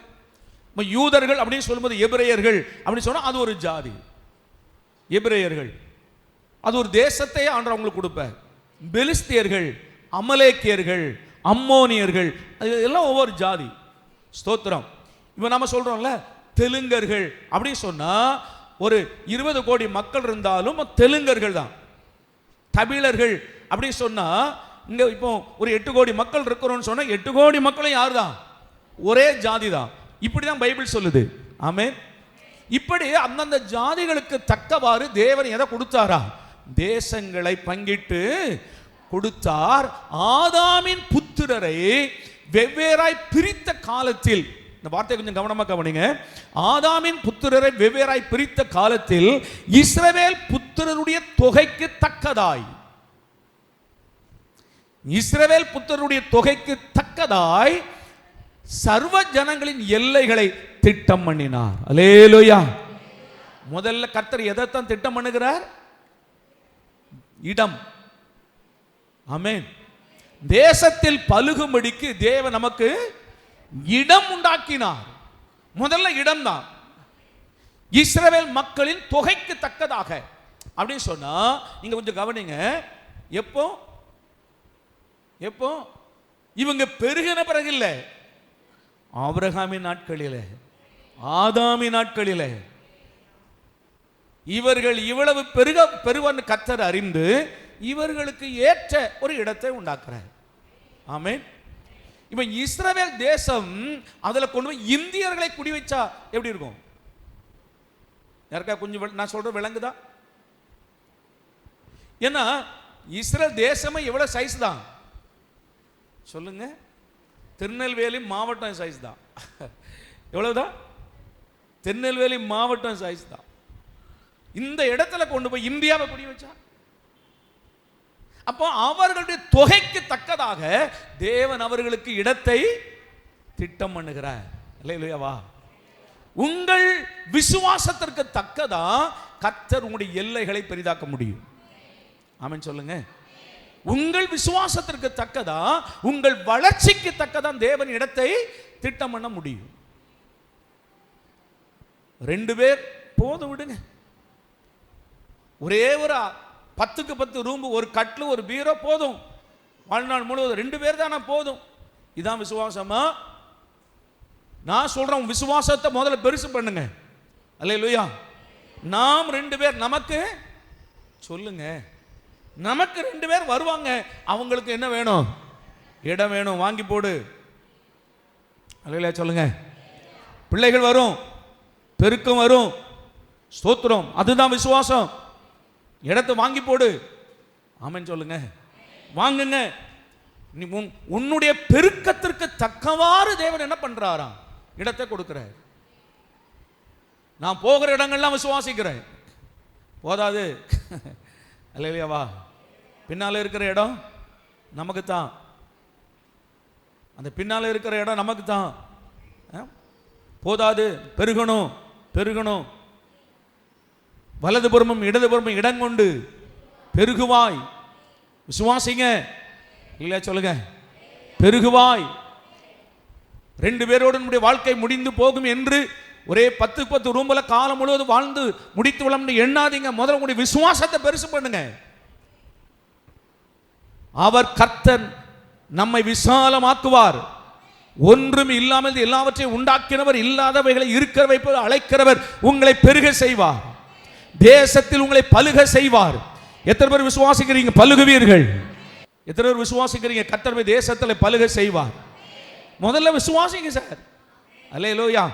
யூதர்கள் அப்படின்னு சொல்லும்போது எபிரேயர்கள் அப்படின்னு சொன்னா அது ஒரு ஜாதி. எபிரேயர்கள் அது ஒரு தேசத்தை ஆண்டவர் அவங்களுக்கு கொடுப்பார். பெலிஸ்தியர்கள், அமலேக்கியர்கள், அம்மோனியர்கள், எல்லாம் ஒவ்வொரு ஜாதி. ஸ்தோத்திரம். இப்போ நம்ம சொல்றோம்ல தெலுங்கர்கள் அப்படின்னு சொன்னா ஒரு 20 கோடி மக்கள் இருந்தாலும் தெலுங்கர்கள் தான். தமிழர்கள் அப்படின்னு சொன்னா இங்க இப்போ ஒரு 8 கோடி மக்கள் இருக்கிறோம்னு சொன்னா 8 கோடி மக்களும் யார் தான்? ஒரே ஜாதி தான். இப்படிதான் பைபிள் சொல்லுது. ஆமென். இப்படி அந்தந்த ஜாதிகளுக்கு தக்கவாறு தேவன் எதை கொடுத்தாரா? தேசங்களை பங்கிட்டு கொடுத்தார். ஆதாமின் புத்திரரை வெவ்வேறாய் பிரித்த காலத்தில், இந்த வார்த்தை கொஞ்சம் கவனமா கவனிங்க, ஆதாமின் புத்திரரை வெவ்வேறாய் பிரித்த காலத்தில் இஸ்ரவேல் புத்திரருடைய தொகைக்கு தக்கதாய், இஸ்ரவேல் புத்திரருடைய தொகைக்கு தக்கதாய் சர்வ ஜனங்களின் எல்லைகளை திட்டம் பண்ணினார். அல்லேலூயா. முதல்ல கர்த்தர் எதைத்தான் திட்டம் பண்ணுகிறார்? இடம். ஆமென். தேசத்தில் பலுகும்படிக்கு தேவன் நமக்கு இடம் உண்டாக்கினார். முதல்ல இடம் தான். இஸ்ரவேல் மக்களின் தொகைக்கு தக்கதாக அப்படின்னு சொன்னா நீங்க கொஞ்சம் கவனிங்க. எப்போ எப்போ இவங்க பெருகின பிறகு இல்லை, ஆபிரகாமின் நாட்களிலே, ஆதாமின் நாட்களிலே இவர்கள் இவ்வளவு பெருவன் கர்த்தர் அறிந்து இவர்களுக்கு ஏற்ற ஒரு இடத்தை உண்டாக்குறார். ஆமென். இப்ப இஸ்ரவேல் தேசம் அதுல கொண்டு போய் இந்தியர்களை குடி வச்சா எப்படி இருக்கும்? யாருக்கா கொஞ்சம் நான் சொல்ற விளங்குதா? ஏன்னா இஸ்ரேல் தேசமே எவ்வளவு சைஸ் தான் சொல்லுங்க? திருநெல்வேலி மாவட்டம் சைஸ் தான். எவ்வளவுதான்? திருநெல்வேலி மாவட்டம் சைஸ் தான். இந்த இடத்துல கொண்டு போய் இந்தியாவை குடி வச்சா, அப்போ அவர்களுடைய தொகைக்கு தக்கதாக தேவன் அவர்களுக்கு இடத்தை திட்டம் பண்ணுகிறார். அல்லேலூயாவா. உங்கள் விசுவாசத்திற்கு தக்கதா கர்த்தர் உங்களுடைய எல்லைகளை பெரிதாக்க முடியும். ஆமென் சொல்லுங்க. உங்கள் விசுவாசத்திற்கு தக்கதா, உங்கள் வளர்ச்சிக்கு தக்கதான் தேவன் இடத்தை திட்டம் பண்ண முடியும். 2 பேர் போதும் விடுங்க. ஒரே ஒரு 10க்கு 10 ரூம், ஒரு கட்லு, ஒரு பீரோ போதும். வாழ்நாள் முழுவதும் 2 பேர் தானே போதும். இதான் விசுவாசமா? நான் சொல்றேன், விசுவாசத்தை முதல்ல பெருசு பண்ணுங்க. அல்லேலூயா. நாம் 2 பேர், நமக்கு சொல்லுங்க, நமக்கு 2 பேர் வருவாங்க. அவங்களுக்கு என்ன வேணும்? இடம் வேணும், வாங்கி போடு. அல்லேலூயா சொல்லுங்க. பிள்ளைகள் வரும், பெருக்கம் வரும். ஸ்தோத்திரம். அதுதான் விசுவாசம். இடத்தை வாங்கி போடு. ஆமென் சொல்லுங்க. வாங்குங்க. உன்னுடைய பெருக்கத்திற்கு தக்கவாறு தேவன் என்ன பண்றாராம்? இடத்தை கொடுக்கிறார். நான் போகிற இடங்கள்லாம் விசுவாசிக்கிறேன், போதாது. அல்லேலூயாவா. பின்னால இருக்கிற இடம் நமக்கு தான், அந்த பின்னால இருக்கிற இடம் நமக்கு தான். போதாது, பெருகணும் பெருகணும். வலதுபுறமும் இடதுபுறமும் இடம் கொண்டு பெருகுவாய். விசுவாசிங்க, இல்லையா சொல்லுங்க, பெருகுவாய். 2 பேரோடு நம்முடைய வாழ்க்கை முடிந்து போகும் என்று ஒரே 10 ரூம்ல காலம் முழுவதும் வாழ்ந்து முடித்து விடலாம் எண்ணாதீங்க. முதல்ல உங்களுடைய விசுவாசத்தை பெருசு பண்ணுங்க. அவர் கர்த்தர் நம்மை விசாலமாக்குவார். ஒன்றும் இல்லாமல் எல்லாவற்றையும் உண்டாக்கினவர், இல்லாதவைகளை இருக்கிற வைப்பது அழைக்கிறவர். உங்களை பெருக செய்வார், தேசத்தில் உங்களை பலுக செய்வார். எத்தனை பேர் விசுவாசிக்கிறீங்க பலுகுவீர்கள்? எத்தனை பேர் விசுவாசிக்கிறீங்க கர்த்தர் தேசத்தில் பலுக செய்வார்? முதல்ல விசுவாசிங்க சார். அல்லேலூயா.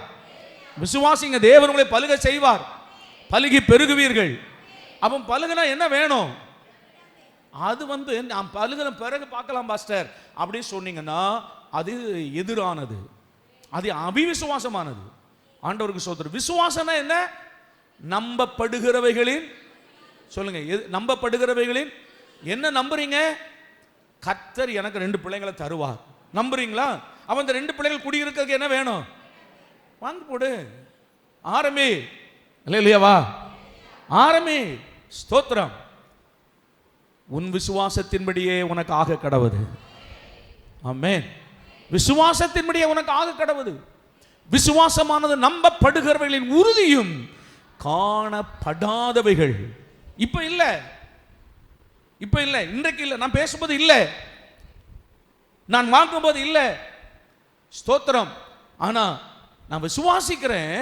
விசுவாசிங்க, தேவன் உங்களை பலுக செய்வார், பலுகி பெருகுவீர்கள். அப்போ பலுகுனா என்ன வேணும்? அது நான் பலுகிற பிறகு பார்க்கலாம் பாஸ்டர் அப்படி சொன்னீங்கன்னா அது எதிரானது, அது அவிவிசுவாசமானது. ஆண்டவருக்கு ஸ்தோத்திரம். விசுவாசம்னா என்ன? நம்பப்படுகிறவைகளின், சொல்லுங்க, நம்பப்படுகிறவைகளின். என்ன நம்புறீங்க? கர்த்தர் எனக்கு 2 பிள்ளைங்களை தருவார். நம்புறீங்களா? அவன் அந்த 2 பிள்ளைகள் குடியிருக்கிறதுக்கு என்ன வேணும்? வாங்கி போடு, ஆரம்பி. அல்லேலூயாவா, ஆரம்பி. ஸ்தோத்திரம். உன் விசுவாசத்தின்படியே உனக்கு ஆக கடவுது. ஆமென். விசுவாசத்தின்படியே உனக்கு ஆக கடவுது. விசுவாசமானது நம்பப்படுகிறவைகளின் உறுதியும் காணப்படாதவைகள். இப்ப இல்ல, இப்ப இல்ல, இன்றைக்கு இல்ல, நான் பேசும்போது இல்ல, நான் வாங்கும்போது இல்ல. ஸ்தோத்திரம். ஆனா நான் விசுவாசிக்கிறேன்,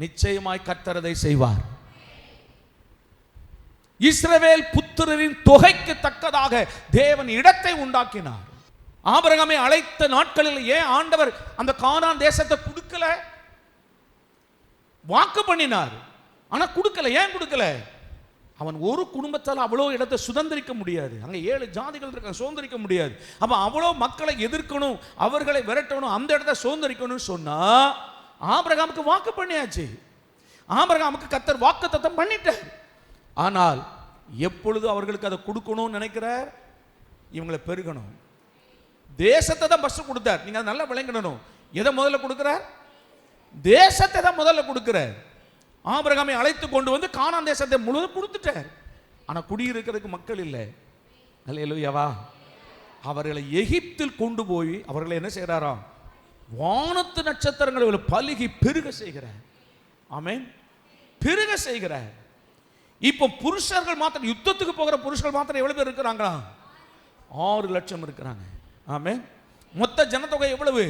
நிச்சயமாய் கர்த்தர் அதை செய்வார். இஸ்ரவேல் புத்திரரின் தொகைக்கு தக்கதாக தேவன் இடத்தை உண்டாக்கினார். ஆபிரகாமை அழைத்த நாட்களில் ஏன் ஆண்டவர் அந்த கானான் தேசத்தை கொடுக்கல? வாக்கு பண்ணினார், ஆனா கொடுக்கல. ஏன் கொடுக்கல? அவன் ஒரு குடும்பத்தால் அவ்வளோ இடத்தை சுதந்திரிக்க முடியாது. அங்கே 7 ஜாதிகள் இருக்க, சுதந்திரிக்க முடியாது. அப்ப அவ்வளோ மக்களை எதிர்க்கணும், அவர்களை விரட்டணும், அந்த இடத்தை சுதந்திரிக்கணும்னு சொன்னா ஆபிரகாமுக்கு வாக்கு பண்ணியாச்சு. ஆபிரகாமுக்கு கர்த்தர் வாக்குத்தத்தம் பண்ணிட்டார். ஆனால் எப்பொழுது அவர்களுக்கு அதை கொடுக்கணும்னு நினைக்கிறார்? இவங்களை பெருகணும். தேசத்தை தான் ஃபர்ஸ்ட் கொடுத்தார். நீங்க அதை நல்லா விளங்கணும். எதை முதல்ல கொடுக்கிறார்? தேசத்தை தான் முதல்ல கொடுக்கிறார். ஆபிரகாமை அழைத்து கொண்டு வந்து கானான் தேசத்தை முழுவதும் கொடுத்துட்டார். ஆனா குடியிருக்கிறதுக்கு மக்கள் இல்லை. அல்லேலூயாவா. அவர்களை எகிப்தில் கொண்டு போய் அவர்களை என்ன செய்யறாராம்? வானத்து நட்சத்திரங்களை பலுகி பெருக செய்கிறார். ஆமென். பெருக செய்கிறார். இப்போ புருஷர்கள் மாத்திரம், யுத்தத்துக்கு போகிற புருஷர்கள் மாத்திரம் எவ்வளவு பேர் இருக்கிறாங்க? 6 லட்சம் இருக்கிறாங்க. ஆமென். மொத்த ஜனத்தொகை எவ்வளவு?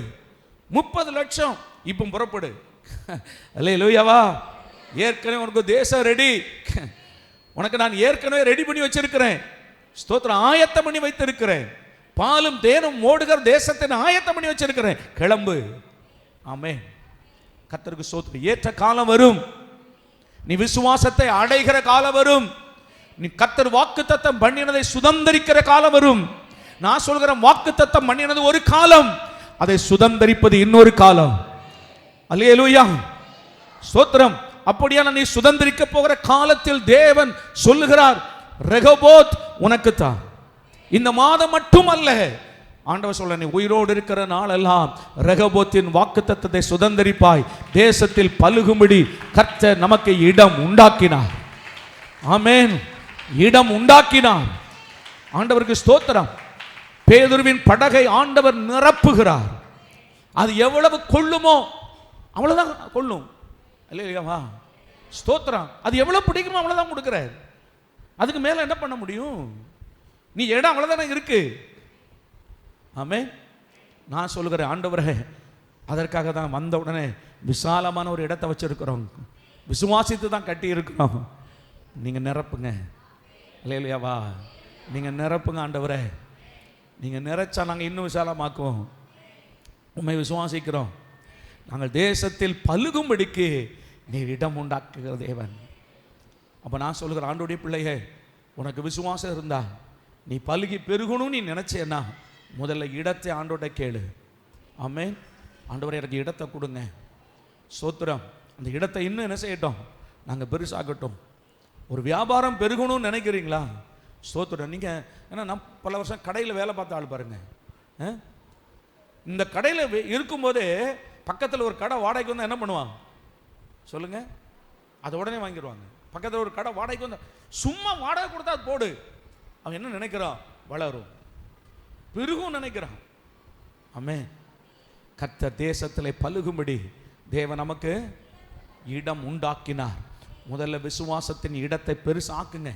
30 லட்சம். இப்போ புறப்படு. அல்லேலூயாவா. ஏற்கனவே உனக்கு தேசம் ரெடி, உனக்கு நான் ஏற்கனவே ரெடி பண்ணி வச்சிருக்கிறேன். ஸ்தோத்திரம். ஆயத்தம் பண்ணி வைத்திருக்கிறேன். பாலும் தேனும் ஓடுகிற தேசத்தை ஆயத்தம் பண்ணி வச்சிருக்கிறேன். கிளம்பு. ஆமென். கர்த்தருக்கு ஸ்தோத்திரம். ஏற்ற காலம் வரும், நீ விசுவாசத்தை அடைகிற காலம் வரும். நீ கர்த்தர் வாக்குத்தத்தம் பண்ணினதை சுதந்தரிக்கிற காலம் வரும். நான் சொல்கிறேன், வாக்குத்தத்தம் பண்ணினது ஒரு காலம், அதை சுதந்தரிப்பது இன்னொரு காலம். அல்லேலூயா. ஸ்தோத்திரம். அப்படியான நீ சுதந்தரிக்க போகிற காலத்தில் தேவன் சொல்லுகிறார், ரெகோபோத் உனக்கு தான். இந்த மாதம் மட்டும் அல்ல, ஆண்டவர் சொல்ல, நீ உயிரோடு இருக்கிற நாளெல்லாம் ரெகோபோத்தின் வாக்குத்தத்தத்தை சுதந்தரிப்பாய். தேசத்தில் பலுகும்படி கர்த்தர் நமக்கு இடம் உண்டாக்கினார். ஆமென். இடம் உண்டாக்கினார். ஆண்டவருக்கு ஸ்தோத்திரம். பேதுருவின் படகை ஆண்டவர் நிரப்புகிறார். அது எவ்வளவு கொள்ளுமோ அவ்வளவுதான் கொள்ளும். இல்லையா? ஸ்தோத்திரம். அது எவ்வளவு பிடிக்குமோ அவ்வளவுதான் கொடுக்கிறார். அதுக்கு மேல என்ன பண்ண முடியும்? நீ இடம் அவ்வளவுதானே இருக்கு. ஆமென். நான் சொல்லுகிறேன், ஆண்டவரே, அதற்காக தான் வந்த உடனே விசாலமான ஒரு இடத்தை வச்சிருக்கிறோம், விசுவாசித்து தான் கட்டி இருக்கிறோம். நீங்க நிரப்புங்க. இல்லையாவா? நீங்க நிரப்புங்க ஆண்டவரே. நீங்க நிறைச்சா நாங்கள் இன்னும் விசாலமாக்குவோம். உண்மை விசுவாசிக்கிறோம். நாங்கள் தேசத்தில் பலுகும்படிக்கு நீர் இடம் உண்டாக்குகிற தேவன். அப்போ நான் சொல்லுகிற ஆண்டோடைய பிள்ளையே, உனக்கு விசுவாசம் இருந்தா, நீ பலுகி பெருகணும் நீ நினைச்சேன்னா, முதல்ல இடத்தை ஆண்டோட கேளு. ஆமென். ஆண்டவரே எனக்கு இடத்தை கொடுங்க. ஸ்தோத்திரம். அந்த இடத்தை இன்னும் என்ன செய்யட்டும், நாங்கள் பெருசாகட்டும். ஒரு வியாபாரம் பெருகணும்னு நினைக்கிறீங்களா? ஸ்தோத்திரம். நீங்கள் ஏன்னா நான் பல வருஷம் கடையில் வேலை பார்த்த ஆள் பாருங்க. இந்த கடையில் இருக்கும்போதே பக்கத்தில் ஒரு கடை வாடகைக்கு வந்து என்ன பண்ணுவான் சொல்லுங்க, அதை உடனே வாங்கிடுவாங்க. பக்கத்தில் ஒரு கடை வாடகைக்கு வந்து சும்மா வாடகை கொடுத்தா அது போடு. அவன் என்ன நினைக்கிறான்? வளரும், பெருகும் நினைக்கிறான். ஆமென். கர்த்தர் தேசத்தில் பலுகும்படி தேவன் நமக்கு இடம் உண்டாக்கினார். முதல்ல விசுவாசத்தின் இடத்தை பெருசாக்குங்க.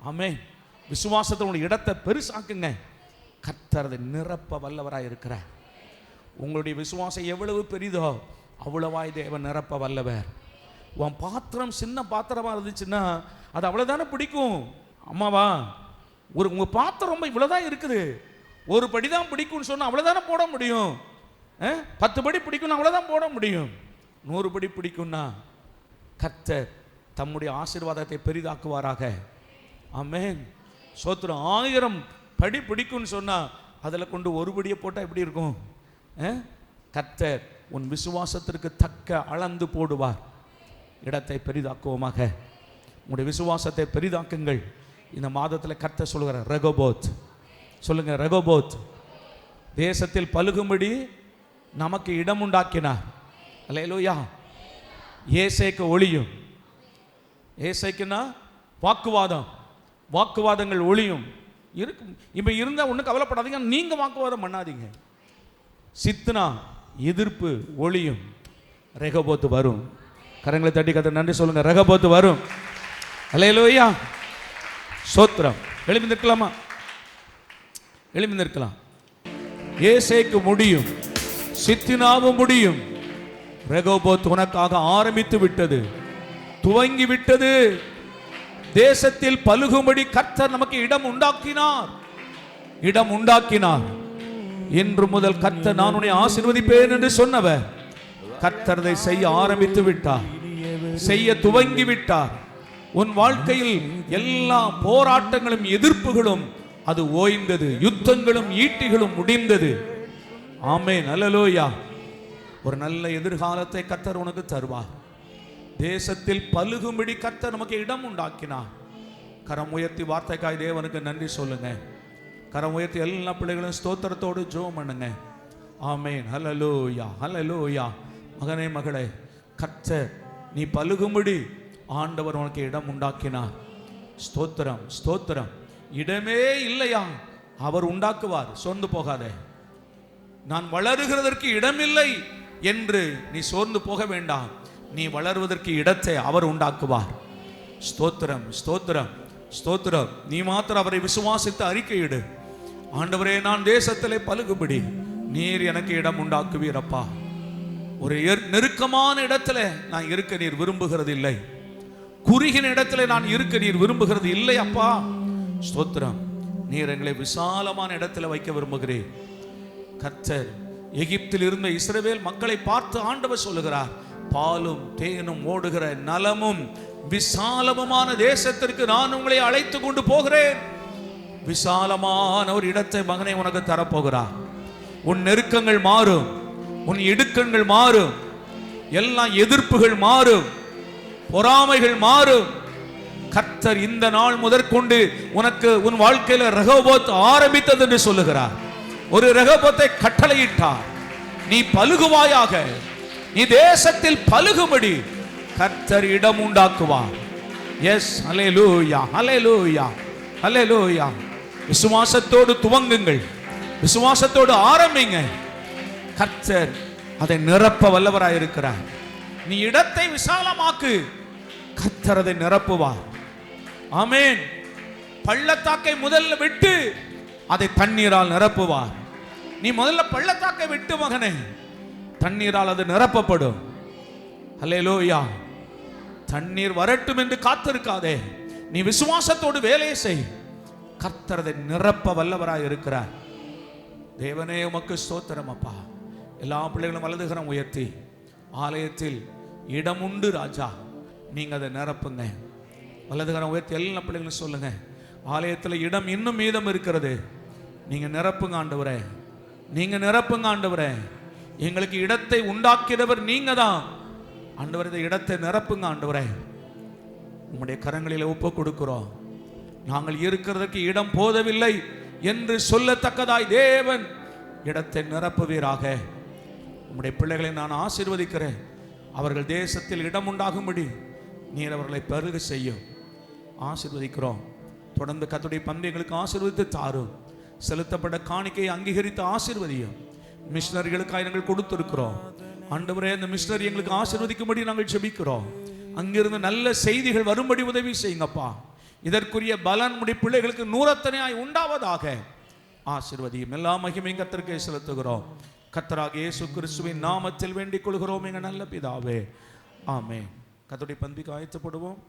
ஆமென். விசுவாசத்தினுடைய இடத்தை பெருசாக்குங்க. கர்த்தர் அதை நிரப்ப வல்லவராய் இருக்கிறார். உங்களுடைய விசுவாசம் எவ்வளவு பெரிதோ அவ்வளவாய் தேவன் நிரப்ப வல்லவர். உன் பாத்திரம் சின்ன பாத்திரமா இருந்துச்சுன்னா அது அவ்வளவுதானே பிடிக்கும். அம்மாவா, உங்க பாத்திரம் ரொம்ப இவ்வளவுதான் இருக்குது, ஒரு படி தான் பிடிக்கும்னு சொன்னா அவ்வளவுதானே போட முடியும். 10 படி பிடிக்கும்னா அவ்வளவுதான் போட முடியும். 100 படி பிடிக்கும்னா கர்த்தர் தம்முடைய ஆசீர்வாதத்தை பெரிதாக்குவாராக. ஆமென். சோத்திரம். 1000 படி பிடிக்கும்னு சொன்னா அதில் கொண்டு ஒரு படியை போட்டால் எப்படி இருக்கும்? கர்த்தர் உன் விசுவாசத்திற்கு தக்க அளந்து போடுவார். இடத்தை பெரிதாக்குவோமாக. உங்களுடைய விசுவாசத்தை பெரிதாக்குங்கள். இந்த மாதத்தில் கர்த்தர் சொல்லுகிறார் ரெகோபோத். சொல்லுங்க, ரெகோபோத். தேசத்தில் பலுகும்படி நமக்கு இடம் உண்டாக்கினார். அல்லேலூயா. ஏசேக்கு ஒளியும். ஏசைக்குன்னா வாக்குவாதங்கள் ஒளியும் இருக்கும். இப்போ இருந்தால் ஒன்றும் கவலைப்படாதீங்க, நீங்கள் வாக்குவாதம் பண்ணாதீங்க. சித்துனா எதிர்ப்பு ஒளியும். ரெகோபோத்து வரும். கரங்களை தட்டி கத்த நன்றி சொல்லுங்க. ரெகோபோத்து வரும். அல்லேலூயா. சோத்திரம். எழுப்பி நிற்கலாமா? எழுப்பி நிற்கலாம். ஏசேக்கு முடியும், சித்தினாவும் முடியும். ரெகோபோத் உனக்காக ஆரம்பித்து விட்டது, துவங்கி விட்டது. தேசத்தில் பலுகும்படி கர்த்தர் நமக்கு இடம் உண்டாக்கினார். இன்று முதல் கர்த்தர் நான் உன்னை ஆசீர்வதிப்பேன் என்று சொன்னவர் கர்த்தர் அதை செய்ய ஆரம்பித்து விட்டார், செய்ய துவங்கி விட்டார். உன் வாழ்க்கையில் எல்லா போராட்டங்களும் எதிர்ப்புகளும் அது ஓய்ந்தது, யுத்தங்களும் ஈட்டிகளும் முடிந்தது. ஆமென். அல்லேலூயா. ஒரு நல்ல எதிர்காலத்தை கர்த்தர் உனக்கு தருவார். தேசத்தில் பலுகும்படி கர்த்தர் நமக்கு இடம் உண்டாக்கினார். கரம் உயர்த்தி வார்த்தைக்காய் தேவனுக்கு நன்றி சொல்லுங்க. கரம் உயர்த்தி எல்லா பிள்ளைகளும் ஸ்தோத்திரத்தோடு ஜெபம் பண்ணுங்க. ஆமென். ஹல்லேலூயா, ஹல்லேலூயா. மகனே மகளே, கர்த்தர் நீ பலுகும்படி ஆண்டவர் உனக்கு இடம் உண்டாக்கினார். ஸ்தோத்திரம், ஸ்தோத்திரம். இடமே இல்லையா? அவர் உண்டாக்குவார். சோர்ந்து போகாதே. நான் வளருகிறதற்கு இடமில்லை என்று நீ சோர்ந்து போக வேண்டாம். நீ வளருவதற்கு இடத்தை அவர் உண்டாக்குவார். ஸ்தோத்திரம், ஸ்தோத்திரம், ஸ்தோத்திரம். நீ மாத்திரம் அவரை விசுவாசித்து அறிக்கையிடு. ஆண்டவரே, நான் தேசத்திலே பலுகும்படி நீர் எனக்கு இடம் உண்டாக்குவீரப்பா. ஒரு நெருக்கமான இடத்துல நான் இருக்க நீர் விரும்புகிறது இல்லை. குறுகின இடத்துல நான் இருக்க நீர் விரும்புகிறது இல்லை அப்பா. ஸ்தோத்திரம். நீர் எங்களை விசாலமான இடத்துல வைக்க விரும்புகிறேன். கர்த்தர் எகிப்தில் இருந்த இஸ்ரவேல் மக்களை பார்த்து ஆண்டவர் சொல்லுகிறார், பாலும் தேனும் ஓடுகிற நலமும் விசாலமுமான தேசத்திற்கு நான் உங்களை அழைத்து கொண்டு போகிறேன். விசாலமான ஒரு இடத்தை மகனை உனக்கு தரப்போகிறார். உன் நெருக்கங்கள் மாறும், உன் இடுக்கண்கள் மாறும், எல்லா எதிர்ப்புகள் மாறும், பொறாமைகள் மாறும். கர்த்தர் இந்த நாள் முதற்கொண்டு உனக்கு உன் வாழ்க்கையில ரெகோபோத் ஆரம்பித்தது என்று சொல்லுகிறார். ஒரு ரெகோபோத்தை கட்டளையிட்டார். நீ பலுகுவாயாக. நீ தேசத்தில் பலுகும்படி கர்த்தர் இடம் உண்டாக்குவார். எஸ், ஹல்லேலூயா, ஹல்லேலூயா, ஹல்லேலூயா. விசுவாசத்தோடு துவங்குங்கள், விசுவாசத்தோடு ஆரம்பிங்க. கர்த்தர் அதை நிரப்ப வல்லவராய் இருக்கிறார். நீ இடத்தை விசாலமாக்கு, கர்த்தர் அதை நிரப்புவார். ஆமென். பள்ளத்தாக்கை முதல்ல விட்டு அதை தண்ணீரால் நிரப்புவார். நீ முதல்ல பள்ளத்தாக்கை விட்டு மகனே, தண்ணீரால் அது நிரப்பப்படும். ஹல்லேலூயா. தண்ணீர் வரட்டும் என்று காத்திருக்காதே. நீ விசுவாசத்தோடு வேலையை செய். கர்த்தர் அதை நிரப்ப வல்லவராய் இருக்கிறார். தேவனே உமக்கு ஸ்தோத்திரம் அப்பா. எல்லா பிள்ளைகளும் வலதுகரம் உயர்த்தி, ஆலயத்தில் இடம் உண்டு ராஜா, நீங்க அதை நிரப்புங்க. வலதுகரம் உயர்த்தி எல்லா பிள்ளைகளும் சொல்லுங்க, ஆலயத்தில் இடம் இன்னும் மீதம் இருக்கிறது. நீங்க நிரப்புங்க ஆண்டவரே, நீங்க நிரப்புங்க ஆண்டவரே. எங்களுக்கு இடத்தை உண்டாக்கிறவர் நீங்க தான் ஆண்டவரே. இந்த இடத்தை நிரப்புங்க ஆண்டவரே. உம்முடைய கரங்களில் ஒப்பு கொடுக்கிறோம். நாங்கள் இருக்கிறதுக்கு இடம் போதவில்லை என்று சொல்லத்தக்கதாய் தேவன் இடத்தை நிரப்புவீராக. உம்முடைய பிள்ளைகளை நான் ஆசீர்வதிக்கிறேன். அவர்கள் தேசத்தில் இடம் உண்டாகும்படி நீர் அவர்களை பெருக செய்யும். ஆசீர்வதிக்கிறோம். தொடர்ந்து கர்த்தருடைய பந்தயங்களுக்கு ஆசீர்வதித்து தாரும். செலுத்தப்பட்ட காணிக்கையை அங்கீகரித்து ஆசீர்வதியும். மிஷனரிகளுக்காக நாங்கள் கொடுத்திருக்கிறோம் ஆண்டவரே. அந்த மிஷனரி எங்களுக்கு ஆசீர்வதிக்கும்படி நாங்கள் ஜெபிக்கிறோம். அங்கிருந்து நல்ல செய்திகள் வரும்படி உதவி செய்யுங்கப்பா. இதற்குரிய பலன் உடைய பிள்ளைகளுக்கு நூறத்தனையாய் உண்டாவதாக. ஆசீர்வதியும். எல்லா மகிமையும் கர்த்தருக்கே செலுத்துகிறோம். கர்த்தராகிய இயேசு கிறிஸ்துவின் நாமத்தில் வேண்டிக் கொள்கிறோம் எங்கள் நல்ல பிதாவே, ஆமென். கர்த்தருடைய பந்திக்கு ஆயத்தப்படுவோம்.